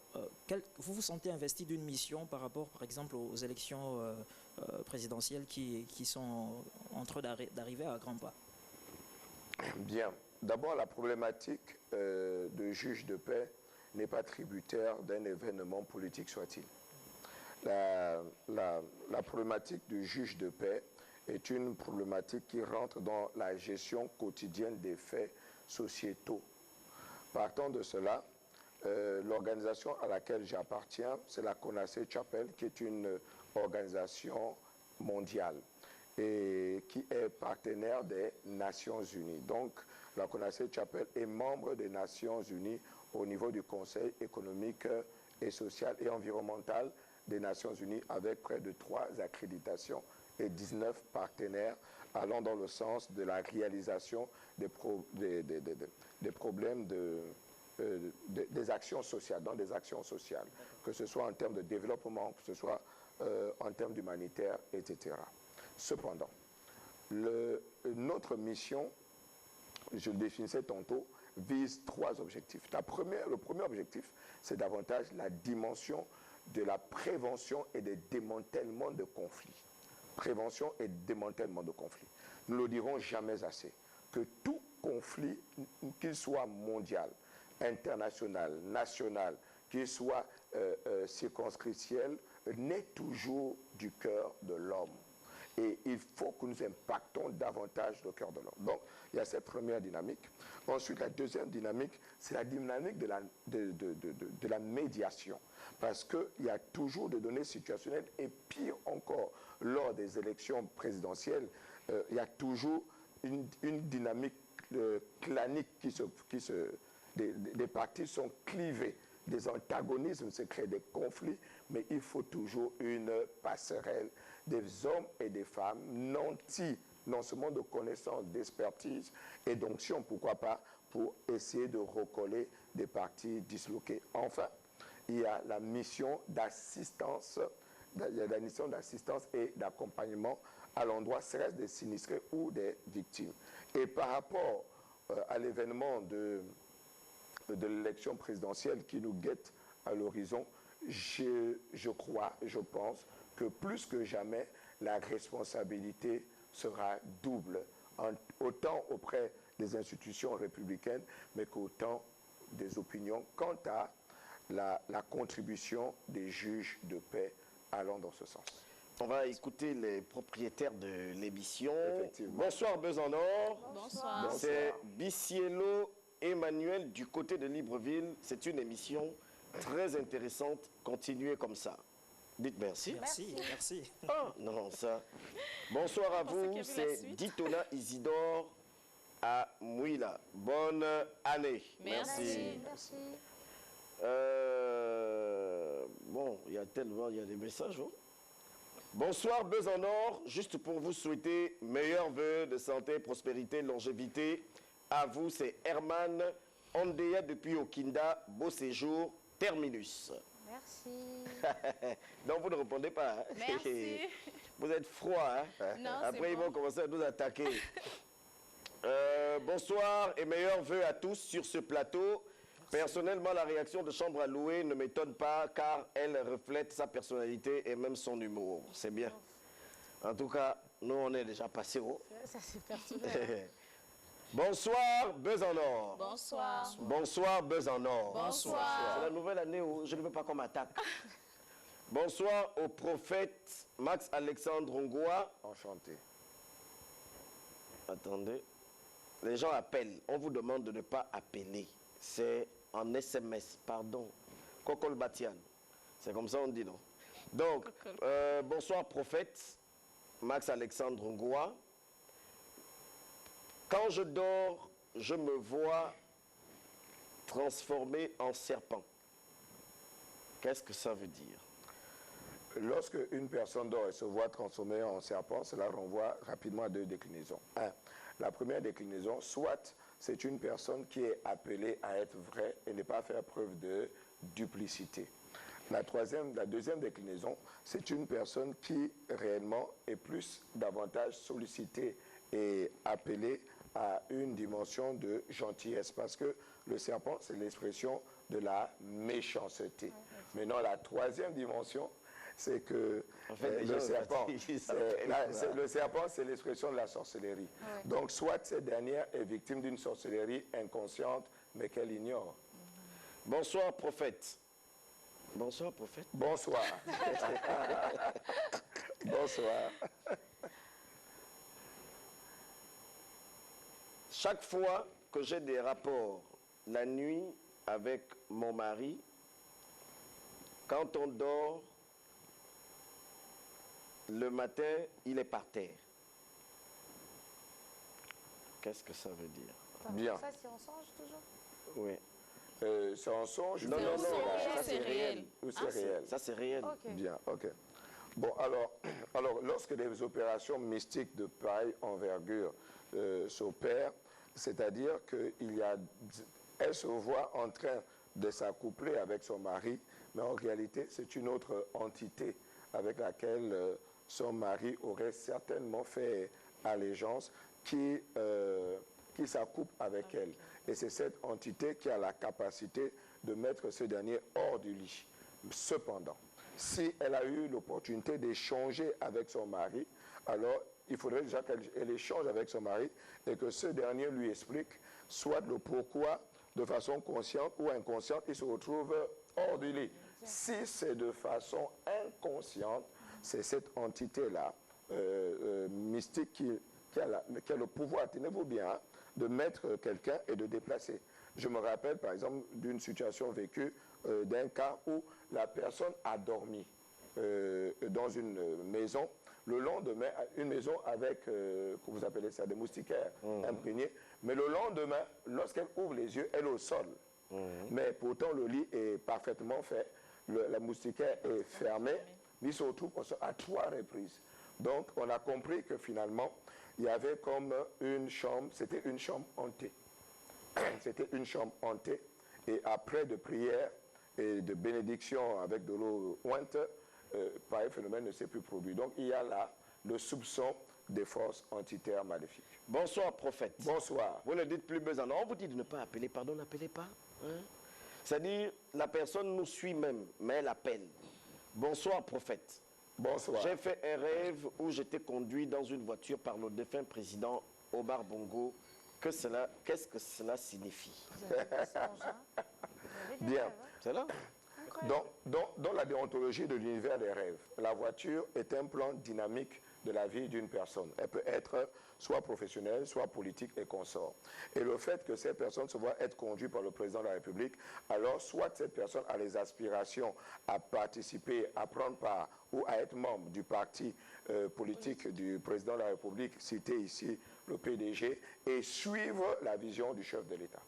vous vous sentez investi d'une mission par rapport, par exemple, aux élections présidentielles qui sont en train d'arriver à grands pas? Bien. D'abord, la problématique de juge de paix n'est pas tributaire d'un événement politique soit-il. La problématique du juge de paix est une problématique qui rentre dans la gestion quotidienne des faits sociétaux. Partant de cela, l'organisation à laquelle j'appartiens, c'est la CONACE Chapel, qui est une organisation mondiale et qui est partenaire des Nations Unies. Donc, la CONACE Chapel est membre des Nations Unies au niveau du Conseil économique et social et environnemental des Nations Unies, avec près de 3 accréditations et 19 partenaires allant dans le sens de la réalisation des problèmes des actions sociales, dans des actions sociales, que ce soit en termes de développement, que ce soit en termes d'humanitaire, etc. Cependant, notre mission, je le définissais tantôt, vise 3 objectifs. Le premier objectif, c'est davantage la dimension de la prévention et des démantèlements de conflits. Prévention et démantèlement de conflits. Nous ne le dirons jamais assez, que tout conflit, qu'il soit mondial, international, national, qu'il soit circonscriptionnel, naît toujours du cœur de l'homme. Et il faut que nous impactons davantage le cœur de l'homme. Donc, il y a cette première dynamique. Ensuite, la deuxième dynamique, c'est la dynamique de la médiation. Parce qu'il y a toujours des données situationnelles et pire encore, lors des élections présidentielles, il y a toujours une dynamique clanique des partis sont clivés, des antagonismes se créent, des conflits, mais il faut toujours une passerelle des hommes et des femmes nantis, non seulement de connaissances, d'expertise et d'onction, pourquoi pas, pour essayer de recoller des partis disloqués. Enfin, il y a la mission d'assistance, et d'accompagnement à l'endroit serait des sinistrés ou des victimes. Et par rapport à l'événement de l'élection présidentielle qui nous guette à l'horizon, je crois, je pense que plus que jamais, la responsabilité sera double, autant auprès des institutions républicaines, mais qu'autant des opinions quant à la contribution des juges de paix allant dans ce sens. On va écouter les propriétaires de l'émission. Effectivement. Bonsoir Besanor. Bonsoir. C'est Bicielo Emmanuel du côté de Libreville. C'est une émission très intéressante. Continuez comme ça. Dites merci. Merci. Ah, non, ça. Bonsoir à pensais qu'il y vous. avait la C'est suite. Ditona Isidore à Mouila. Bonne année. Merci. Merci. Bon, il y a des messages. Oh. Bonsoir Besanor, juste pour vous souhaiter meilleurs vœux de santé, prospérité, longévité. À vous, c'est Herman Ondea depuis Okinda. Beau séjour, terminus. Merci. Donc vous ne répondez pas. Hein? Merci. Vous êtes froid. Hein? Non, Après, c'est ils vont bon. commencer à nous attaquer. Bonsoir et meilleurs vœux à tous sur ce plateau. Personnellement, la réaction de Chambre à louer ne m'étonne pas car elle reflète sa personnalité et même son humour. C'est bien. En tout cas, nous, on est déjà passé haut. Ça, c'est personnel. Bonsoir, Buzz en or. Bonsoir. Bonsoir, Buzz en or. Bonsoir. C'est la nouvelle année où je ne veux pas qu'on m'attaque. Bonsoir au prophète Max Alexandre Ongoa. Enchanté. Attendez. Les gens appellent. On vous demande de ne pas appeler. C'est en SMS, pardon. Kokol Batian. C'est comme ça on dit, non? Donc, bonsoir prophète Max Alexandre Ongoa. Quand je dors, je me vois transformé en serpent. Qu'est-ce que ça veut dire? Lorsque une personne dort et se voit transformée en serpent, cela renvoie rapidement à deux déclinaisons. La première déclinaison, soit c'est une personne qui est appelée à être vraie et ne pas faire preuve de duplicité. La deuxième déclinaison, c'est une personne qui réellement est davantage sollicitée et appelée à une dimension de gentillesse, parce que le serpent, c'est l'expression de la méchanceté. Maintenant, la troisième dimension, c'est que En fait, les le gens serpent, le serpent, c'est l'expression de la sorcellerie. Donc, soit cette dernière est victime d'une sorcellerie inconsciente, mais qu'elle ignore. Bonsoir prophète. Bonsoir prophète. Bonsoir. Bonsoir. Chaque fois que j'ai des rapports la nuit avec mon mari, quand on dort, le matin, il est par terre. Qu'est-ce que ça veut dire? Bien. Ça, c'est on songe toujours? Oui. C'est un songe? Non, non, non, songe, ça c'est réel. Ou c'est réel? Ça c'est réel. Ok. Bien, ok. Bon, alors, lorsque des opérations mystiques de pareille envergure s'opèrent, c'est-à-dire qu'elle se voit en train de s'accoupler avec son mari, mais en réalité, c'est une autre entité avec laquelle son mari aurait certainement fait allégeance qui s'accouple avec elle. Et c'est cette entité qui a la capacité de mettre ce dernier hors du lit. Cependant, si elle a eu l'opportunité d'échanger avec son mari, alors il faudrait déjà qu'elle échange avec son mari et que ce dernier lui explique soit le pourquoi, de façon consciente ou inconsciente, il se retrouve hors du lit. Si c'est de façon inconsciente, c'est cette entité-là, mystique, qui a le pouvoir, tenez-vous bien, hein, de mettre quelqu'un et de déplacer. Je me rappelle par exemple d'une situation vécue, d'un cas où la personne a dormi dans une maison. Le lendemain, une maison avec, comment vous appelez ça, des moustiquaires imprégnés. Mais le lendemain, lorsqu'elle ouvre les yeux, elle est au sol. Mais pourtant, le lit est parfaitement fait. La moustiquaire est fermée, mais il se retrouve à 3 reprises. Donc, on a compris que finalement, il y avait comme une chambre, c'était une chambre hantée. C'était une chambre hantée. Et après de prières et de bénédictions avec de l'eau ointe, pareil phénomène ne s'est plus produit. Donc, il y a là le soupçon des forces entitaires maléfiques. Bonsoir prophète. Bonsoir. Vous ne dites plus besoin. On vous dit de ne pas appeler. Pardon, n'appelez pas. Hein? C'est-à-dire, la personne nous suit même, mais elle appelle. Bonsoir prophète. Bonsoir. J'ai fait un rêve où j'étais conduit dans une voiture par le défunt président Omar Bongo. Qu'est-ce que cela signifie? Vous avez des songes, hein? Vous avez des Bien. rêves, hein? C'est là? Incroyable. Dans la déontologie de l'univers des rêves, la voiture est un plan dynamique de la vie d'une personne. Elle peut être soit professionnelle, soit politique et consort. Et le fait que ces personnes se voient être conduites par le président de la République, alors soit cette personne a les aspirations à participer, à prendre part ou à être membre du parti politique du président de la République, cité ici le PDG, et suivre la vision du chef de l'État.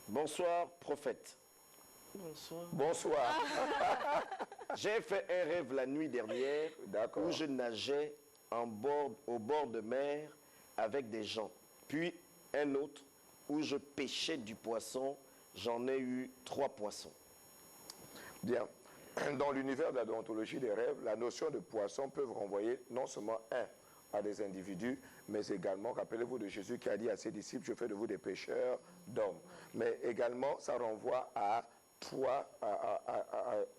Bonsoir prophète. Bonsoir. Bonsoir. J'ai fait un rêve la nuit dernière D'accord. où je nageais au bord de mer avec des gens. Puis un autre où je pêchais du poisson. J'en ai eu 3 poissons. Bien. Dans l'univers de la déontologie des rêves, la notion de poisson peut renvoyer non seulement à des individus, mais également, rappelez-vous de Jésus qui a dit à ses disciples, je fais de vous des pêcheurs d'hommes. Mais également, ça renvoie à toi,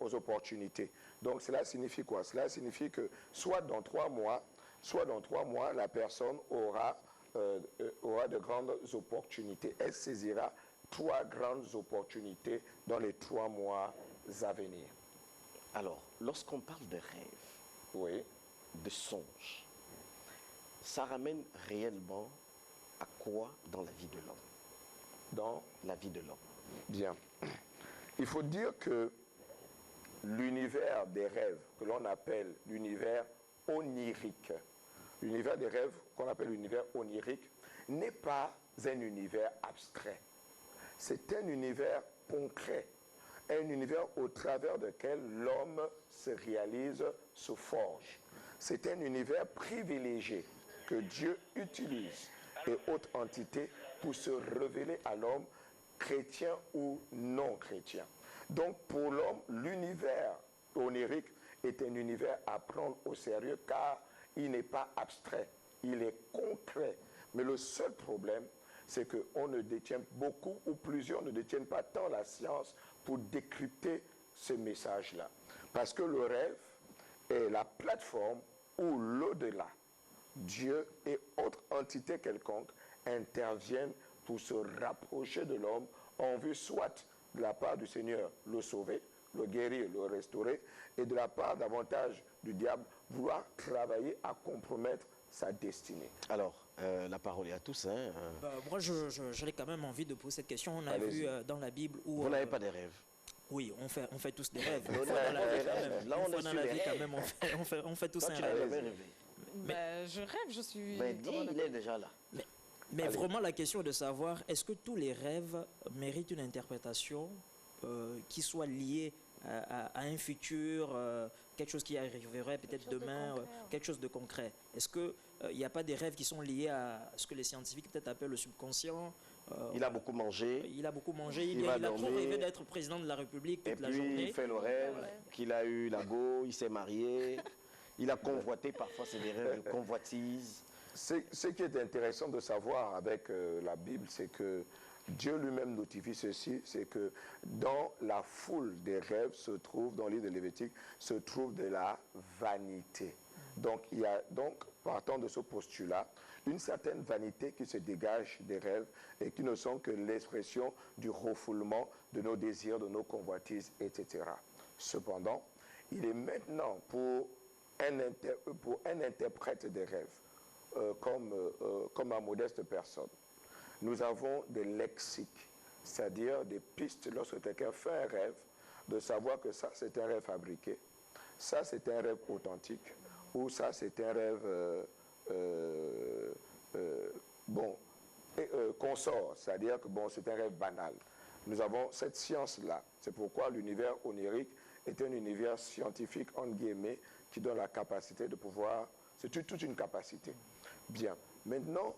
aux opportunités. Donc cela signifie quoi? Cela signifie que soit dans 3 mois, la personne aura de grandes opportunités. Elle saisira 3 grandes opportunités dans les 3 mois à venir. Alors, lorsqu'on parle de rêve, Oui. de songe, ça ramène réellement à quoi dans la vie de l'homme? Dans La vie de l'homme. Bien. Il faut dire que l'univers des rêves, que l'on appelle l'univers onirique, l'univers des rêves qu'on appelle l'univers onirique, n'est pas un univers abstrait. C'est un univers concret, un univers au travers duquel l'homme se réalise, se forge. C'est un univers privilégié que Dieu utilise et haute entité pour se révéler à l'homme, chrétien ou non chrétien. Donc pour l'homme, l'univers onirique est un univers à prendre au sérieux car il n'est pas abstrait, il est concret. Mais le seul problème, c'est qu'on ne détient beaucoup ou plusieurs ne détiennent pas tant la science pour décrypter ce message-là. Parce que le rêve est la plateforme où l'au-delà, Dieu et autre entité quelconque interviennent pour se rapprocher de l'homme en vue soit de la part du Seigneur le sauver, le guérir, le restaurer, et de la part davantage du diable vouloir travailler à compromettre sa destinée. Alors, la parole est à tous. Hein. Moi, j'ai quand même envie de poser cette question. On a Allez-y. vu dans la Bible où... Vous n'avez pas de rêve? Oui, on fait tous des rêves. Non, Une fois dans la vie, non, quand même. là, on Une fois est dans sur la les vie, quand rêves. même, on fait tous Toi, un tu n'as rêve. jamais rêvé. Ben, je rêve, je suis... Ben, dis, il est déjà là. Mais vraiment, la question est de savoir, est-ce que tous les rêves méritent une interprétation qui soit liée à un futur, quelque chose qui arriverait peut-être demain, quelque chose de concret? Est-ce qu'il n'y a pas des rêves qui sont liés à ce que les scientifiques peut-être appellent le subconscient? Il a beaucoup mangé. Il a beaucoup mangé, Il il va a trop dormir. rêvé d'être président de la République Et toute la puis, journée. il fait le rêve qu'il a eu la go, il s'est marié. Il a convoité, parfois c'est des rêves de convoitise. Ce qui est intéressant de savoir avec la Bible, c'est que Dieu lui-même notifie ceci, c'est que dans la foule des rêves se trouve, dans le livre de Lévitique, se trouve de la vanité. Donc, il y a donc, partant de ce postulat, une certaine vanité qui se dégage des rêves et qui ne sont que l'expression du refoulement de nos désirs, de nos convoitises, etc. Cependant, il est maintenant pour un interprète des rêves, comme ma modeste personne, nous avons des lexiques, c'est-à-dire des pistes lorsque quelqu'un fait un rêve, de savoir que ça c'est un rêve fabriqué, ça c'est un rêve authentique, ou ça c'est un rêve consort, c'est-à-dire que bon, c'est un rêve banal. Nous avons cette science-là. C'est pourquoi l'univers onirique est un univers scientifique, entre guillemets, qui donne la capacité de pouvoir... C'est toute une capacité. Bien. Maintenant,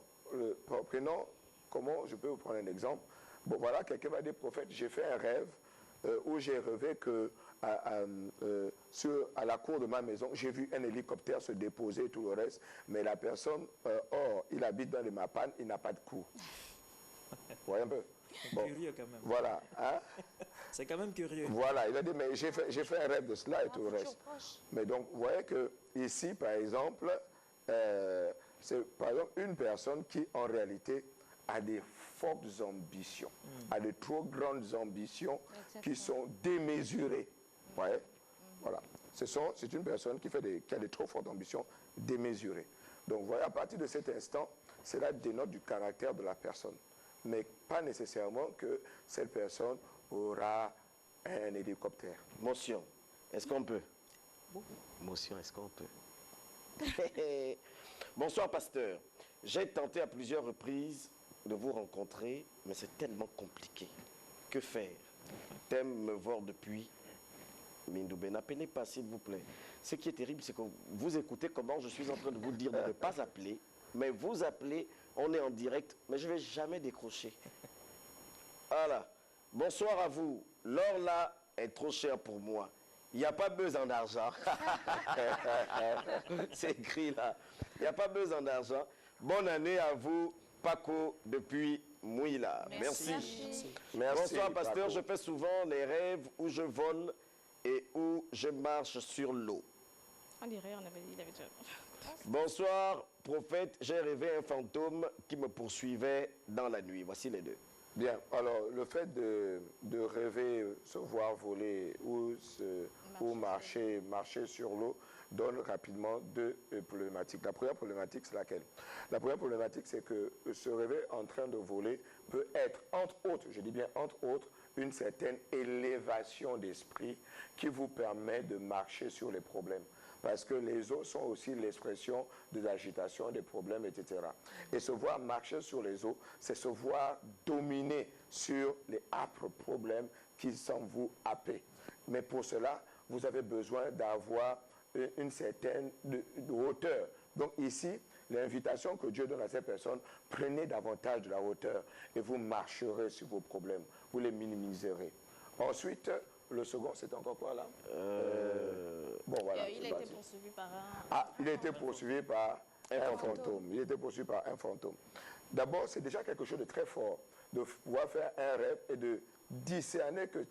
prenons... Comment je peux vous prendre un exemple? Bon, voilà, quelqu'un va dire, prophète, j'ai fait un rêve où j'ai rêvé que à la cour de ma maison, j'ai vu un hélicoptère se déposer et tout le reste, mais la personne, or, il habite dans les Mapanes, il n'a pas de cour. Vous voyez un peu? Bon, Curieux quand même. voilà. Hein? C'est quand même curieux. Voilà, il a dit, mais j'ai fait un rêve de cela et tout le reste. Mais donc, vous voyez que ici, par exemple, c'est par exemple une personne qui, en réalité, a des fortes ambitions, a de trop grandes ambitions qui sont démesurées. Vous voyez? Voilà. C'est une personne qui a des trop fortes ambitions démesurées. Donc, vous voyez, à partir de cet instant, cela dénote du caractère de la personne. Mais pas nécessairement que cette personne aura un hélicoptère. Motion, est-ce qu'on peut? Motion, est-ce qu'on peut? Bonsoir, pasteur. J'ai tenté à plusieurs reprises de vous rencontrer, mais c'est tellement compliqué. Que faire? T'aimes me voir depuis Mindoubé, n'appelez pas, s'il vous plaît. Ce qui est terrible, c'est que vous écoutez comment je suis en train de vous dire de ne pas appeler, mais vous appelez, on est en direct, mais je ne vais jamais décrocher. Voilà. Bonsoir à vous. Lors là, est trop cher pour moi. Il n'y a pas besoin d'argent. C'est écrit là. Il n'y a pas besoin d'argent. Bonne année à vous, Paco, depuis Mouila. Merci. Bonsoir, pasteur. Paco. Je fais souvent les rêves où je vole et où je marche sur l'eau. On dirait, on avait dit, il avait déjà... Bonsoir, prophète. J'ai rêvé un fantôme qui me poursuivait dans la nuit. Voici les deux. Bien, alors le fait de rêver, se voir voler ou marcher sur l'eau donne rapidement deux problématiques. La première problématique, c'est laquelle? La première problématique, c'est que se rêver en train de voler peut être, entre autres, je dis bien entre autres, une certaine élévation d'esprit qui vous permet de marcher sur les problèmes. Parce que les eaux sont aussi l'expression de l'agitation, des problèmes, etc. Et se voir marcher sur les eaux, c'est se voir dominer sur les âpres problèmes qui semblent vous happer. Mais pour cela, vous avez besoin d'avoir une certaine de hauteur. Donc ici, l'invitation que Dieu donne à ces personnes, prenez davantage de la hauteur et vous marcherez sur vos problèmes. Vous les minimiserez. Ensuite, le second, c'est encore quoi là Bon, voilà. Il a été poursuivi par un... Ah, il a été poursuivi par un fantôme. Il a été poursuivi par un fantôme. D'abord, c'est déjà quelque chose de très fort de pouvoir faire un rêve et de discerner que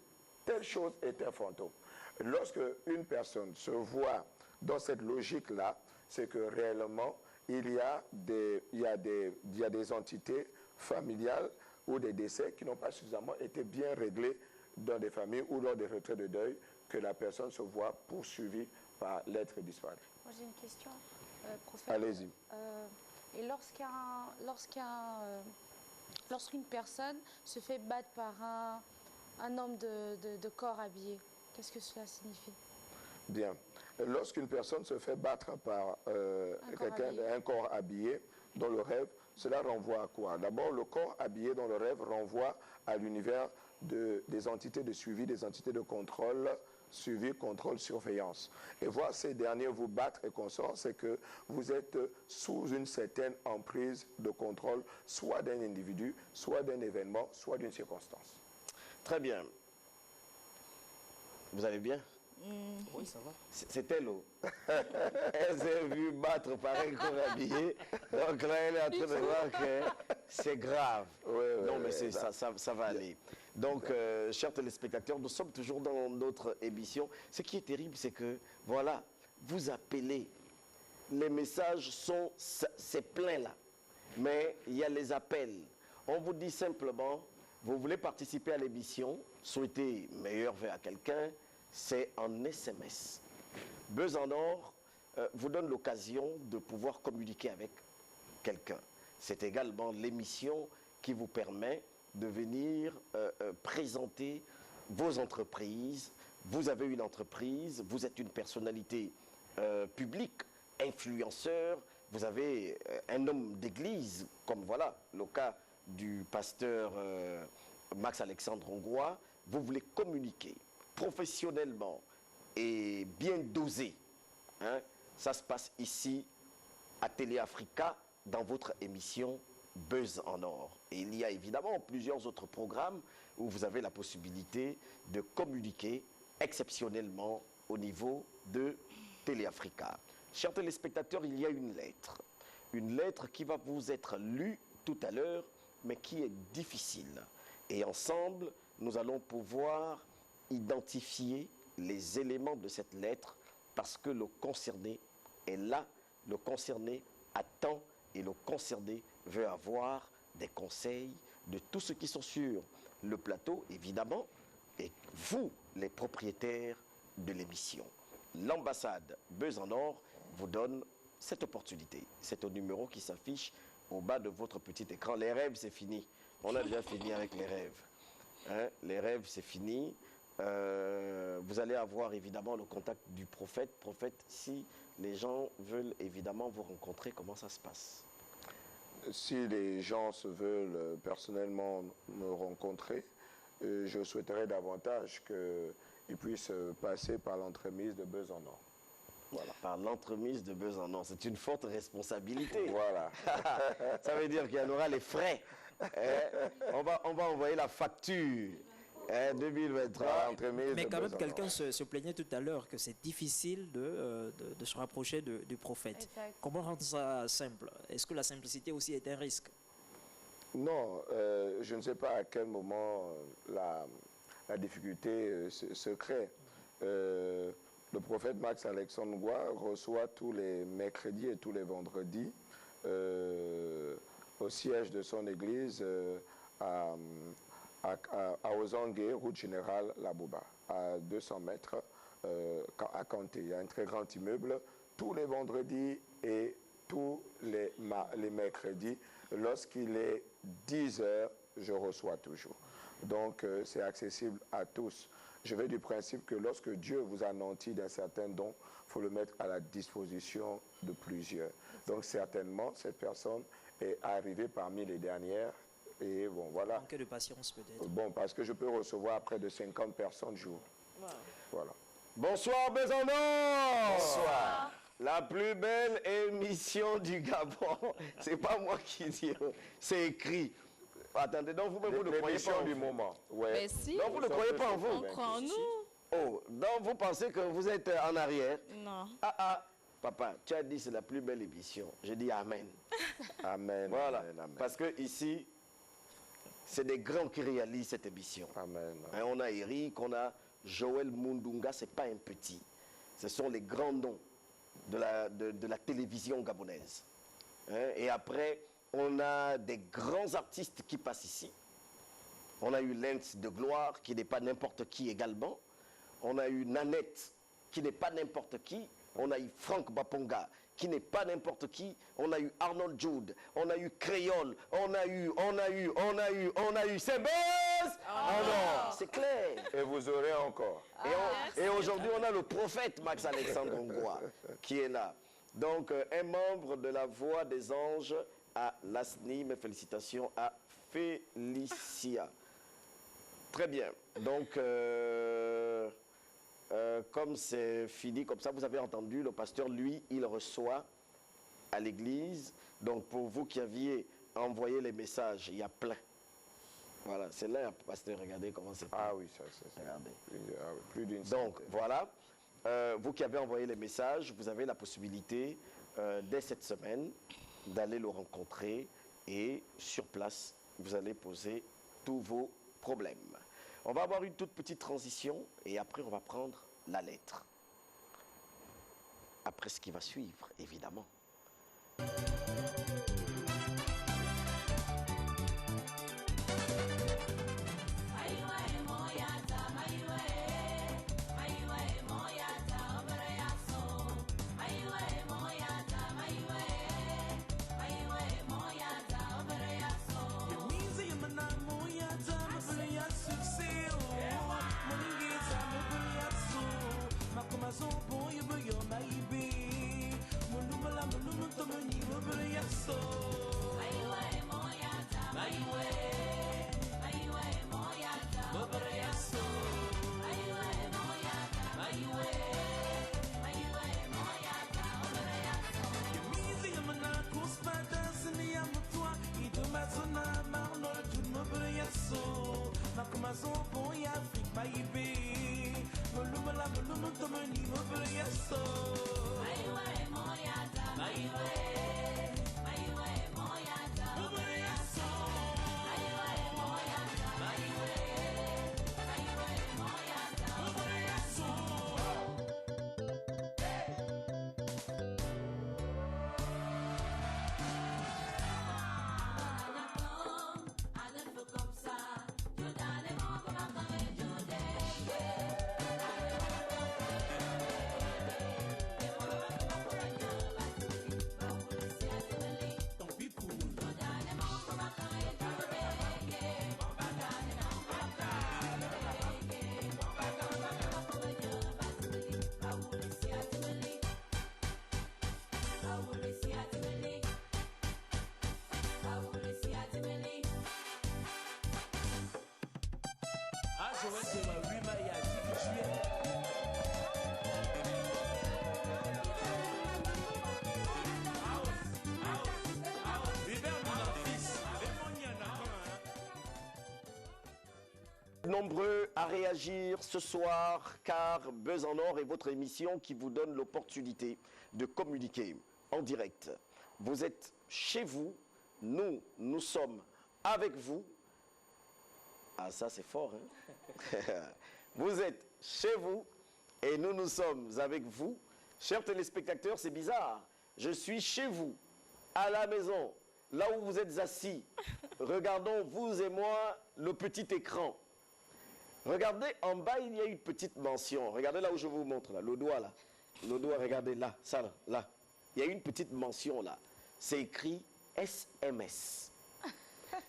telle chose est un fantôme. Lorsque une personne se voit dans cette logique-là, c'est que réellement, il y a des entités familiales ou des décès qui n'ont pas suffisamment été bien réglés dans des familles ou lors des retraits de deuil, que la personne se voit poursuivie par l'être disparu. Moi j'ai une question, prophète. Allez-y. Et lorsqu'une personne se fait battre par un homme de corps habillé, qu'est-ce que cela signifie? Bien. Lorsqu'une personne se fait battre par un corps habillé dans le rêve, cela renvoie à quoi? D'abord, le corps habillé dans le rêve renvoie à l'univers des entités de suivi, des entités de contrôle, suivi, contrôle, surveillance. Et voir ces derniers vous battre et consorts, c'est que vous êtes sous une certaine emprise de contrôle, soit d'un individu, soit d'un événement, soit d'une circonstance. Très bien. Vous allez bien? Oui, ça va. C'était l'eau. Elle s'est vue battre par un corps habillé. Donc là, elle est en train de voir que c'est grave. Non, mais ça va aller. Donc, chers téléspectateurs, nous sommes toujours dans notre émission. Ce qui est terrible, c'est que, voilà, vous appelez. Les messages sont, c'est plein là. Mais il y a les appels. On vous dit simplement, vous voulez participer à l'émission, souhaiter meilleur vœu à quelqu'un, c'est en SMS. Buzz en or vous donne l'occasion de pouvoir communiquer avec quelqu'un. C'est également l'émission qui vous permet de venir présenter vos entreprises. Vous avez une entreprise, vous êtes une personnalité publique, influenceur, vous avez un homme d'église, comme voilà le cas du pasteur Max-Alexandre Hongrois, vous voulez communiquer professionnellement et bien dosé. Hein, ça se passe ici à Télé Africa dans votre émission Buzz en or. Et il y a évidemment plusieurs autres programmes où vous avez la possibilité de communiquer exceptionnellement au niveau de Télé Africa. Chers téléspectateurs, il y a une lettre qui va vous être lue tout à l'heure, mais qui est difficile. Et ensemble, nous allons pouvoir identifier les éléments de cette lettre parce que le concerné est là, le concerné attend et le concerné veut avoir des conseils de tous ceux qui sont sur le plateau, évidemment, et vous, les propriétaires de l'émission. L'ambassade Buzz en or vous donne cette opportunité. C'est au numéro qui s'affiche au bas de votre petit écran. Les rêves, c'est fini. On a déjà fini avec les rêves. Hein? Les rêves, c'est fini. Vous allez avoir évidemment le contact du prophète. Prophète, si les gens veulent évidemment vous rencontrer, comment ça se passe? Si les gens se veulent personnellement me rencontrer, je souhaiterais davantage qu'ils puissent passer par l'entremise de Buzz en or. Voilà. Par l'entremise de Buzz en or. C'est une forte responsabilité. Voilà. Ça veut dire qu'il y en aura les frais. On va envoyer la facture. 2023. Mais quand même, quelqu'un se plaignait tout à l'heure que c'est difficile de se rapprocher du prophète. Exact. Comment rendre ça simple? Est-ce que la simplicité aussi est un risque? Non, je ne sais pas à quel moment la difficulté se crée. Le prophète Max Alexandre Ngoy reçoit tous les mercredis et tous les vendredis au siège de son église à Ozangue, route générale Labouba, à 200 mètres à Kanté. Il y a un très grand immeuble. Tous les vendredis et tous les mercredis, lorsqu'il est 10 heures, je reçois toujours. Donc, c'est accessible à tous. Je vais du principe que lorsque Dieu vous a nanti d'un certain don, il faut le mettre à la disposition de plusieurs. Donc, certainement, cette personne est arrivée parmi les dernières. Et bon, voilà. Manque de patience, peut-être. Bon, parce que je peux recevoir près de 50 personnes jour. Wow. Voilà. Bonsoir, Besançon. Bonsoir. La plus belle émission du Gabon. C'est pas moi qui dis, c'est écrit. Attendez, donc vous-même, vous ne croyez pas en du vous. moment. Ouais. Mais si, Donc vous ne croyez pas en vous. on croit en nous. Oh, donc vous pensez que vous êtes en arrière. Non. Papa, tu as dit c'est la plus belle émission. Je dis Amen. Amen. Voilà. Amen, amen. Parce que ici, c'est des grands qui réalisent cette émission. Amen. Hein, on a Eric, on a Joël Mundunga, c'est pas un petit. Ce sont les grands noms de la télévision gabonaise. Hein, et après, on a des grands artistes qui passent ici. On a eu Lens de Gloire, qui n'est pas n'importe qui également. On a eu Nanette, qui n'est pas n'importe qui. On a eu Franck Baponga, qui n'est pas n'importe qui. On a eu Arnold Jude, on a eu Créole, on a eu, c'est buzz. Non, c'est clair. Et vous aurez encore. Et aujourd'hui, on a le prophète Max Alexandre Ngoy qui est là. Donc, un membre de la Voix des Anges à l'ASNI. Mes félicitations à Félicia. Très bien. Donc, comme c'est fini, comme ça, vous avez entendu, le pasteur, lui, il reçoit à l'église. Donc, pour vous qui aviez envoyé les messages, il y a plein. Voilà, c'est là, pasteur, regardez comment c'est. Ah oui, ça, c'est regardez. Plus d'une Donc, centaine. voilà. Vous qui avez envoyé les messages, vous avez la possibilité, dès cette semaine, d'aller le rencontrer et sur place, vous allez poser tous vos problèmes. On va avoir une toute petite transition et après, on va prendre la lettre. Après ce qui va suivre, évidemment. nombreux à réagir ce soir car Buzz en Or est votre émission qui vous donne l'opportunité de communiquer en direct. Vous êtes chez vous, nous sommes avec vous. Ah ça c'est fort, hein? Vous êtes chez vous et nous sommes avec vous. Chers téléspectateurs, c'est bizarre. Je suis chez vous, à la maison, là où vous êtes assis. Regardons, vous et moi, le petit écran. Regardez, en bas, il y a une petite mention. Regardez là où je vous montre, là, le doigt, là. Le doigt, regardez, là, ça, là, là. Il y a une petite mention, là. C'est écrit SMS.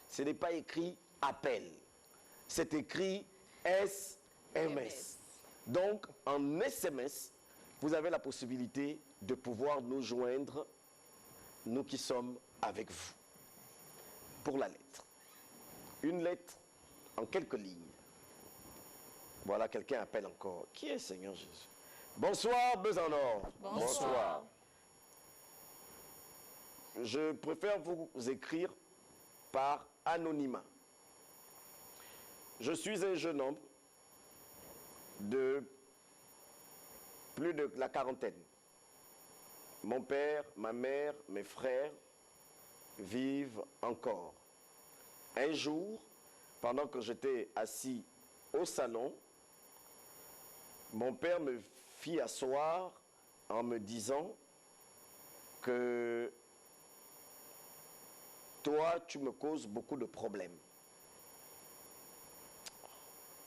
Ce n'est pas écrit appel. C'est écrit SMS. Donc, en SMS, vous avez la possibilité de pouvoir nous joindre, nous qui sommes avec vous. Pour la lettre. Une lettre en quelques lignes. Voilà, quelqu'un appelle encore. Qui est Seigneur Jésus? Bonsoir, Buzz en Or. Bonsoir. Je préfère vous écrire par anonymat. Je suis un jeune homme de plus de la quarantaine. Mon père, ma mère, mes frères vivent encore. Un jour, pendant que j'étais assis au salon, mon père me fit asseoir en me disant que toi, tu me causes beaucoup de problèmes.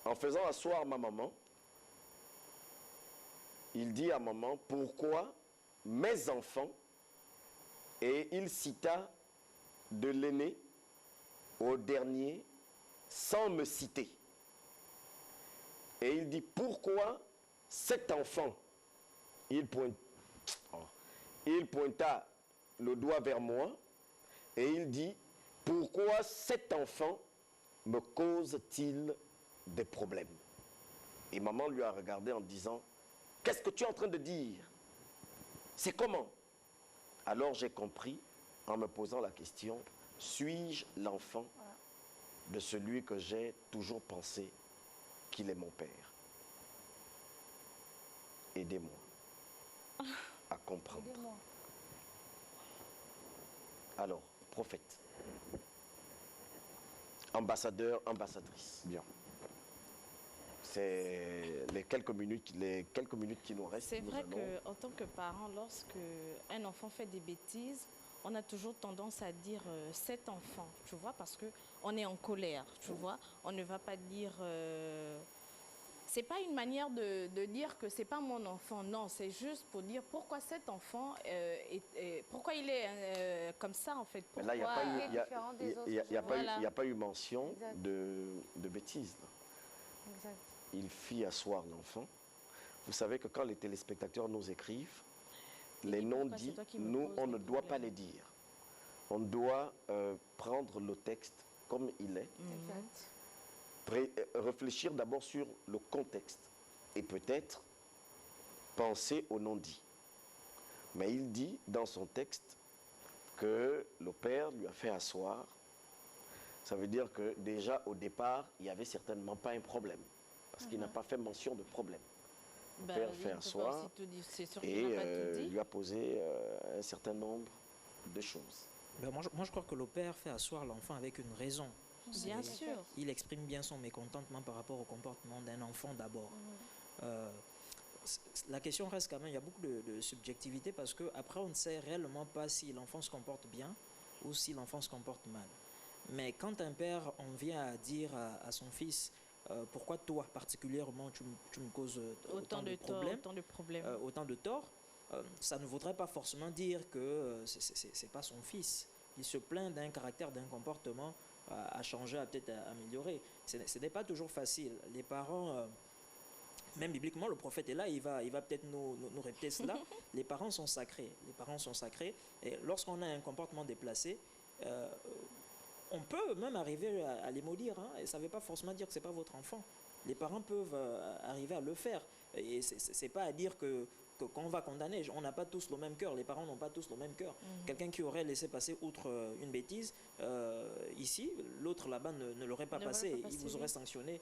En faisant asseoir ma maman, il dit à maman, pourquoi mes enfants, et il cita de l'aîné au dernier sans me citer. Et il dit, pourquoi cet enfant, il pointa le doigt vers moi, et il dit, pourquoi cet enfant me cause-t-il des problèmes? Et maman lui a regardé en disant, qu'est-ce que tu es en train de dire? C'est comment? Alors j'ai compris en me posant la question, suis-je l'enfant de celui que j'ai toujours pensé qu'il est mon père? Aidez-moi à comprendre. Alors, prophète, ambassadeur, ambassadrice. Bien. C'est les quelques minutes qui nous restent. C'est vrai qu'en tant que parent, lorsque un enfant fait des bêtises, on a toujours tendance à dire cet enfant, tu vois, parce qu'on est en colère, tu vois. On ne va pas dire... c'est pas une manière de dire que c'est pas mon enfant, non, c'est juste pour dire pourquoi cet enfant, pourquoi il est comme ça en fait. Mais là, il n'y a pas eu mention Exact. de bêtises. Là. Exact. Il fit asseoir l'enfant. Vous savez que quand les téléspectateurs nous écrivent, Il les dit, non pourquoi c'est dits, toi qui me nous, poses on des ne doit pas problèmes. les dire. On doit prendre le texte comme il est, Exact. réfléchir d'abord sur le contexte et peut-être penser au non-dit. Mais il dit dans son texte que le père lui a fait asseoir. Ça veut dire que déjà au départ, il n'y avait certainement pas un problème. Parce qu'il n'a pas fait mention de problème. Le Ben, père il fait peut pas asseoir aussi tout dire, c'est sûr qu'il et n'a pas tout dit. lui a posé un certain nombre de choses. Ben, moi, je crois que le père fait asseoir l'enfant avec une raison. Bien C'est- sûr. Il exprime bien son mécontentement par rapport au comportement d'un enfant d'abord. La question reste quand même, il y a beaucoup de subjectivité parce qu'après on ne sait réellement pas si l'enfant se comporte bien ou si l'enfant se comporte mal. Mais quand un père en vient à dire à son fils, pourquoi toi particulièrement tu me causes autant de problèmes, autant de torts, ça ne voudrait pas forcément dire que c'est pas son fils. Il se plaint d'un caractère, d'un comportement à changer, à peut-être améliorer. Ce n'est pas toujours facile. Les parents, même bibliquement, le prophète est là, il va peut-être nous répéter cela. Les parents sont sacrés. Les parents sont sacrés. Et lorsqu'on a un comportement déplacé, on peut même arriver à les maudire. Hein, et ça ne veut pas forcément dire que ce n'est pas votre enfant. Les parents peuvent arriver à le faire. Et ce n'est pas à dire que qu'on va condamner. On n'a pas tous le même cœur, les parents n'ont pas tous le même cœur. Quelqu'un qui aurait laissé passer outre une bêtise, ici, l'autre là-bas ne l'aurait pas passé, il vous aurait sanctionné.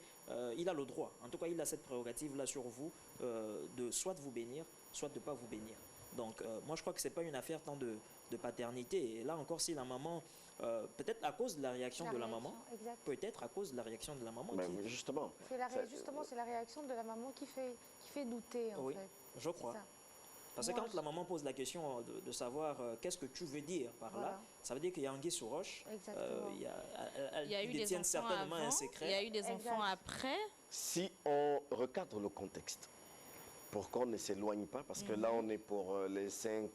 Il a le droit, en tout cas il a cette prérogative-là sur vous, de soit de vous bénir, soit de ne pas vous bénir. Donc moi je crois que ce n'est pas une affaire tant de paternité. Et là encore, si la maman, peut-être à cause de la réaction de la maman, peut-être à cause de la réaction de la maman. Mais justement. Justement, c'est la réaction de la maman qui fait douter, en oui, fait. je crois. Parce que quand la maman pose la question de savoir qu'est-ce que tu veux dire par là, ça veut dire qu'il y a anguille sous roche. Il y a eu des enfants certainement avant, un secret. il y a eu des enfants après. Si on recadre le contexte, pour qu'on ne s'éloigne pas, parce que là on est pour les 5,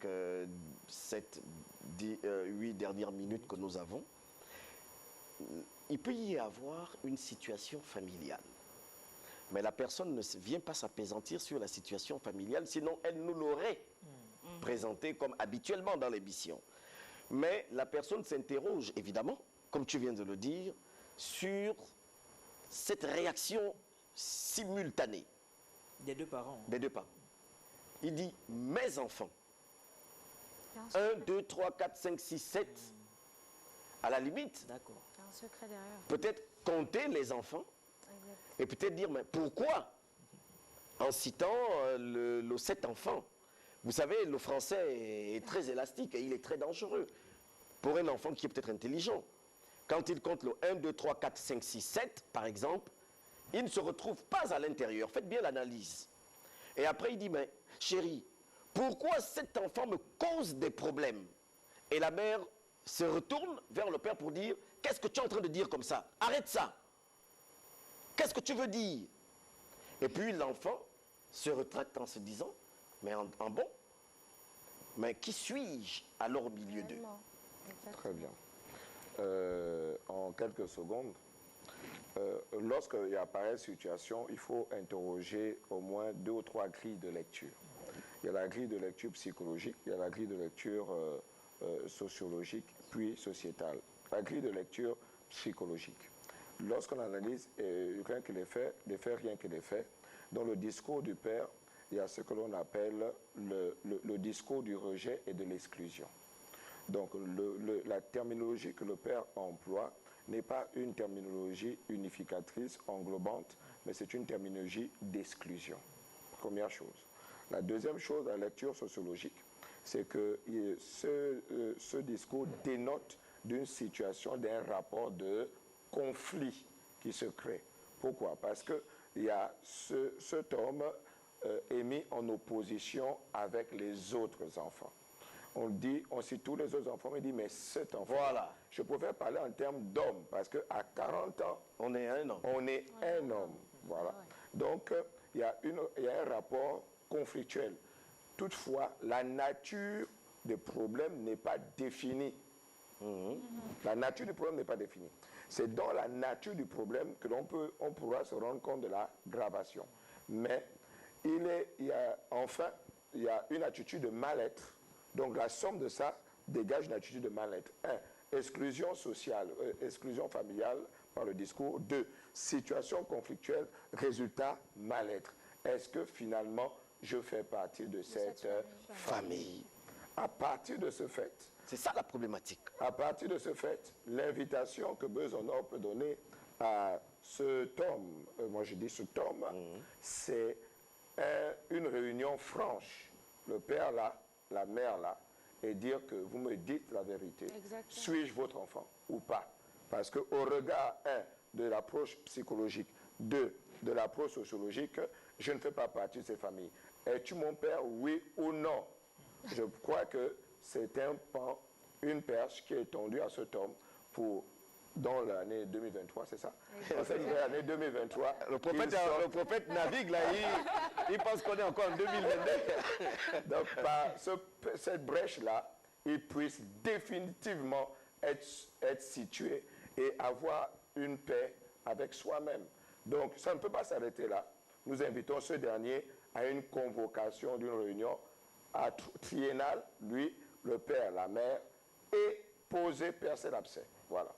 7, 8 dernières minutes que nous avons, il peut y avoir une situation familiale. Mais la personne ne vient pas s'apaisantir sur la situation familiale, sinon elle nous l'aurait présenté comme habituellement dans l'émission. Mais la personne s'interroge, évidemment, comme tu viens de le dire, sur cette réaction simultanée. Des deux parents. Des deux parents. Il dit, mes enfants, 1, 2, 3, 4, 5, 6, 7, à la limite, un secret derrière. Peut-être compter les enfants, et peut-être dire, mais pourquoi, en citant le 7 enfants. Vous savez, le français est très élastique et il est très dangereux pour un enfant qui est peut-être intelligent. Quand il compte le 1, 2, 3, 4, 5, 6, 7, par exemple, il ne se retrouve pas à l'intérieur. Faites bien l'analyse. Et après, il dit, mais chérie, pourquoi cet enfant me cause des problèmes? Et la mère se retourne vers le père pour dire, qu'est-ce que tu es en train de dire comme ça? Arrête ça. Qu'est-ce que tu veux dire? Et puis l'enfant se retraite en se disant, mais en bon, mais qui suis-je alors au milieu d'eux? Très bien. En quelques secondes, lorsqu'il apparaît cette situation, il faut interroger au moins 2 ou 3 grilles de lecture. Il y a la grille de lecture psychologique, il y a la grille de lecture sociologique, puis sociétale. La grille de lecture psychologique. Lorsqu'on analyse rien que les faits, rien que les faits, dans le discours du père, il y a ce que l'on appelle le discours du rejet et de l'exclusion. Donc la terminologie que le père emploie n'est pas une terminologie unificatrice, englobante, mais c'est une terminologie d'exclusion. Première chose. La deuxième chose, la lecture sociologique, c'est que ce discours dénote d'une situation, d'un rapport de conflit qui se crée. Pourquoi? Parce qu'il y a cet homme est mis en opposition avec les autres enfants. On cite tous les autres enfants, mais dit, mais cet enfant, voilà. Je préfère parler en termes d'homme, parce qu'à 40 ans, on est un homme. On est un homme. Voilà. Donc, il y a un rapport conflictuel. Toutefois, la nature du problème n'est pas définie. La nature du problème n'est pas définie. C'est dans la nature du problème que on pourra se rendre compte de la gravation. Mais il y a une attitude de mal-être. Donc la somme de ça dégage une attitude de mal-être. 1. Exclusion sociale, exclusion familiale par le discours. 2. Situation conflictuelle, résultat mal-être. Est-ce que finalement je fais partie de cette famille? À partir de ce fait, c'est ça la problématique. À partir de ce fait, l'invitation que Bezonar peut donner à cet homme, moi je dis cet homme, c'est une réunion franche. Le père là, la mère là, et dire que vous me dites la vérité. Suis-je votre enfant ou pas? Parce qu'au regard, 1, de l'approche psychologique, 2, de l'approche sociologique, je ne fais pas partie de ces familles. Es-tu mon père, oui ou non? Je crois que c'est un pan, une perche qui est tendue à cet homme dans l'année 2023, c'est ça? Dans cette nouvelle année 2023. Le prophète navigue là, il pense qu'on est encore en 2022. Donc par cette brèche-là, il puisse définitivement être situé et avoir une paix avec soi-même. Donc ça ne peut pas s'arrêter là. Nous invitons ce dernier à une convocation d'une réunion triennale, lui, le père, la mère, et percer l'abcès. Voilà.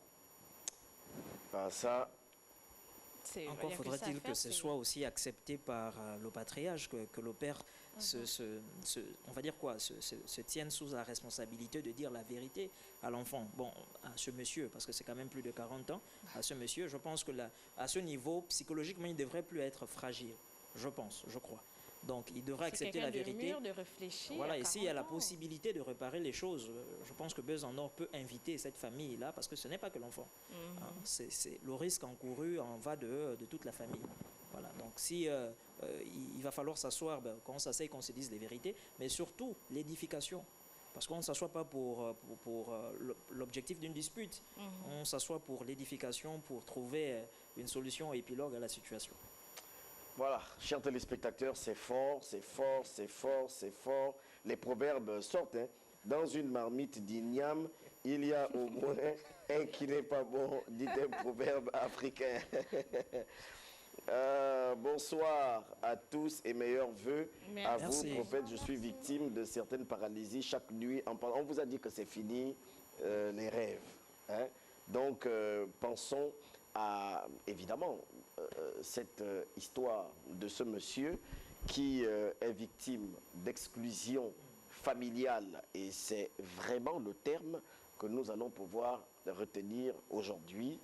Ça, C'est- Encore il y a que ça à faudrait-il que faire, ce c'est- soit aussi accepté par le patriarche, que le père on va dire quoi, se tienne sous la responsabilité de dire la vérité à l'enfant. Bon, à ce monsieur, parce que c'est quand même plus de 40 ans, à ce monsieur, je pense que là, à ce niveau, psychologiquement, il ne devrait plus être fragile, je pense, je crois. Donc, il devrait C'est accepter la quelqu'un de vérité. mûr, de réfléchir. Voilà, à et s'il y a la 40 ans. possibilité de réparer les choses, je pense que Buzz en Or peut inviter cette famille-là, parce que ce n'est pas que l'enfant. Hein, c'est le risque encouru en va de toute la famille. Voilà, donc si il va falloir s'asseoir, qu'on s'asseye, qu'on se dise les vérités, mais surtout l'édification. Parce qu'on ne s'assoit pas pour l'objectif d'une dispute. On s'assoit pour l'édification, pour trouver une solution épilogue à la situation. Voilà, chers téléspectateurs, c'est fort, c'est fort, c'est fort, c'est fort. Les proverbes sortent. Hein. Dans une marmite d'igname, il y a au moins un qui n'est pas bon, dit un proverbe africain. Bonsoir à tous et meilleurs vœux à Merci. vous, prophète. Je suis victime de certaines paralysies chaque nuit. On vous a dit que c'est fini, les rêves. Hein. Donc, pensons à, évidemment, cette histoire de ce monsieur qui est victime d'exclusion familiale. Et c'est vraiment le terme que nous allons pouvoir retenir aujourd'hui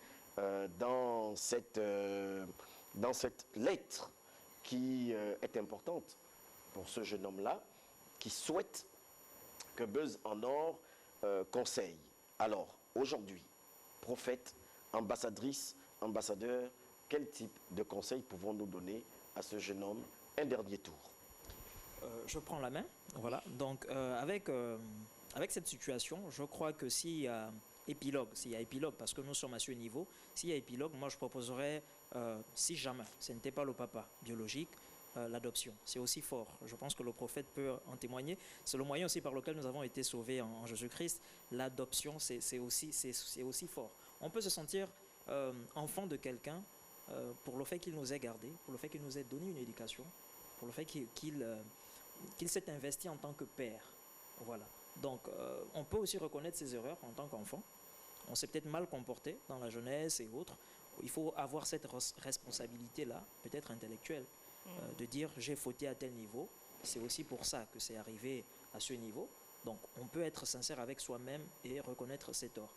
dans cette lettre qui est importante pour ce jeune homme-là, qui souhaite que Buzz en Or conseille. Alors, aujourd'hui, prophète, ambassadrice, ambassadeur, quel type de conseils pouvons-nous donner à ce jeune homme? Un dernier tour. Je prends la main. Voilà. Donc, avec cette situation, je crois que s'il y a épilogue, parce que nous sommes à ce niveau, s'il y a épilogue, moi je proposerais, si jamais ce n'était pas le papa biologique, l'adoption. C'est aussi fort. Je pense que le prophète peut en témoigner. C'est le moyen aussi par lequel nous avons été sauvés en Jésus-Christ. L'adoption, c'est aussi fort. On peut se sentir enfant de quelqu'un pour le fait qu'il nous ait gardés, pour le fait qu'il nous ait donné une éducation, pour le fait qu'il s'est investi en tant que père. Voilà. Donc, on peut aussi reconnaître ses erreurs en tant qu'enfant. On s'est peut-être mal comporté dans la jeunesse et autres. Il faut avoir cette responsabilité-là, peut-être intellectuelle, de dire j'ai fauté à tel niveau. C'est aussi pour ça que c'est arrivé à ce niveau. Donc, on peut être sincère avec soi-même et reconnaître ses torts.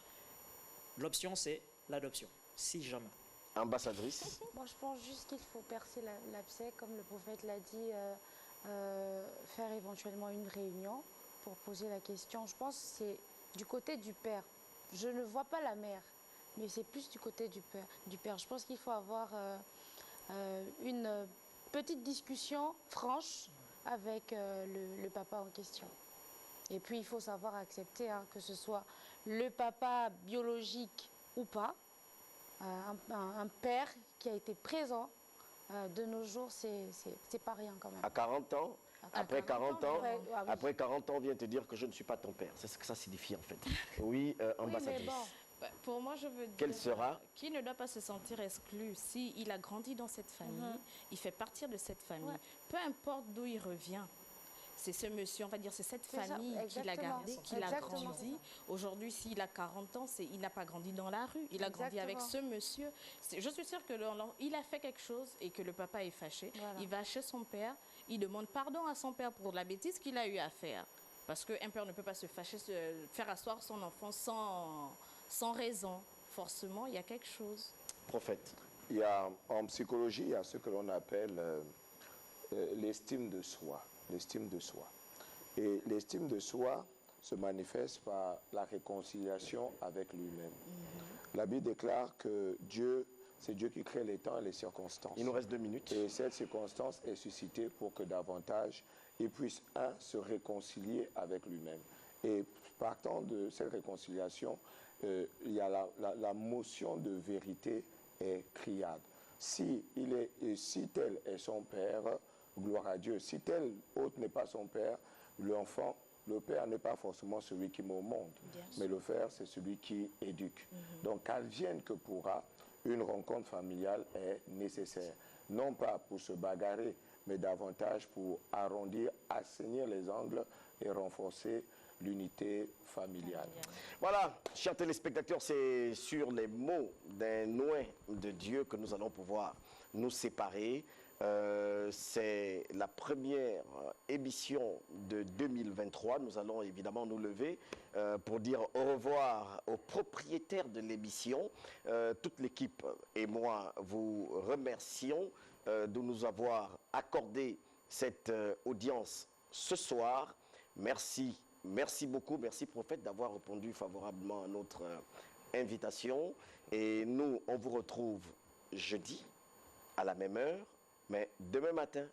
L'option, c'est l'adoption, si jamais. Ambassadrice. Moi, je pense juste qu'il faut percer l'abcès, comme le prophète l'a dit, faire éventuellement une réunion pour poser la question. Je pense que c'est du côté du père. Je ne vois pas la mère, mais c'est plus du côté du père. Je pense qu'il faut avoir une petite discussion franche avec le papa en question. Et puis, il faut savoir accepter que ce soit le papa biologique ou pas, un père qui a été présent. De nos jours, c'est pas rien quand même. À 40 ans, après 40 ans, ouais, ah oui. après 40 ans, on vient te dire que je ne suis pas ton père. C'est ce que ça signifie en fait. Oui, ambassadrice. Oui, mais bon. Bah, pour moi, je veux dire Quel sera qu'il ne doit pas se sentir exclu. S'il a grandi dans cette famille, il fait partir de cette famille. Ouais. Peu importe d'où il revient. C'est ce monsieur, on va dire, c'est cette C'est ça, famille qui l'a exactement. gardé, qui l'a Exactement. grandi. Aujourd'hui, s'il a 40 ans, il n'a pas grandi dans la rue. Il a grandi avec ce monsieur. Je suis sûre qu'il a fait quelque chose et que le papa est fâché. Voilà. Il va chez son père, il demande pardon à son père pour la bêtise qu'il a eu à faire. Parce qu'un père ne peut pas se fâcher, faire asseoir son enfant sans raison. Forcément, il y a quelque chose. Prophète. Il y a, en psychologie, il y a ce que l'on appelle l'estime de soi. L'estime de soi. Et l'estime de soi se manifeste par la réconciliation avec lui-même. La Bible déclare que c'est Dieu qui crée les temps et les circonstances. Il nous reste 2 minutes. Et cette circonstance est suscitée pour que davantage il puisse, se réconcilier avec lui-même. Et partant de cette réconciliation, il y a la motion de vérité est criade. Si tel est son père, gloire à Dieu. Si tel autre n'est pas son père, l'enfant, le père n'est pas forcément celui qui met au monde, mais le père, c'est celui qui éduque. Donc, qu'advienne que pourra, une rencontre familiale est nécessaire. Non pas pour se bagarrer, mais davantage pour arrondir, assainir les angles et renforcer l'unité familiale. Voilà, chers téléspectateurs, c'est sur les mots d'un oint de Dieu que nous allons pouvoir nous séparer. C'est la première émission de 2023. Nous allons évidemment nous lever pour dire au revoir aux propriétaires de l'émission. Toute l'équipe et moi vous remercions de nous avoir accordé cette audience ce soir. Merci, merci beaucoup, merci prophète d'avoir répondu favorablement à notre invitation. Et nous, on vous retrouve jeudi à la même heure. Mais demain matin,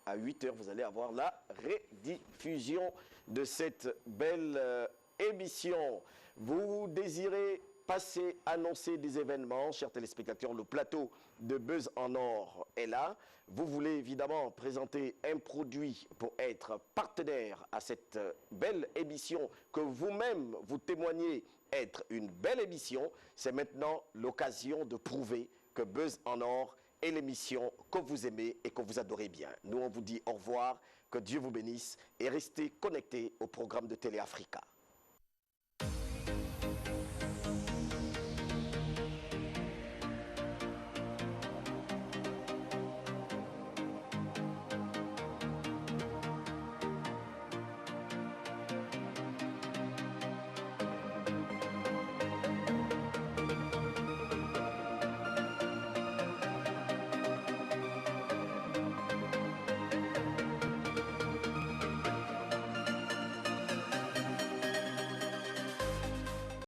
à 8 h, vous allez avoir la rediffusion de cette belle émission. Vous désirez passer, annoncer des événements, chers téléspectateurs, le plateau de Buzz en Or est là. Vous voulez évidemment présenter un produit pour être partenaire à cette belle émission que vous-même vous témoignez être une belle émission. C'est maintenant l'occasion de prouver que Buzz en Or et l'émission que vous aimez et que vous adorez bien. Nous, on vous dit au revoir, que Dieu vous bénisse et restez connectés au programme de Télé Africa.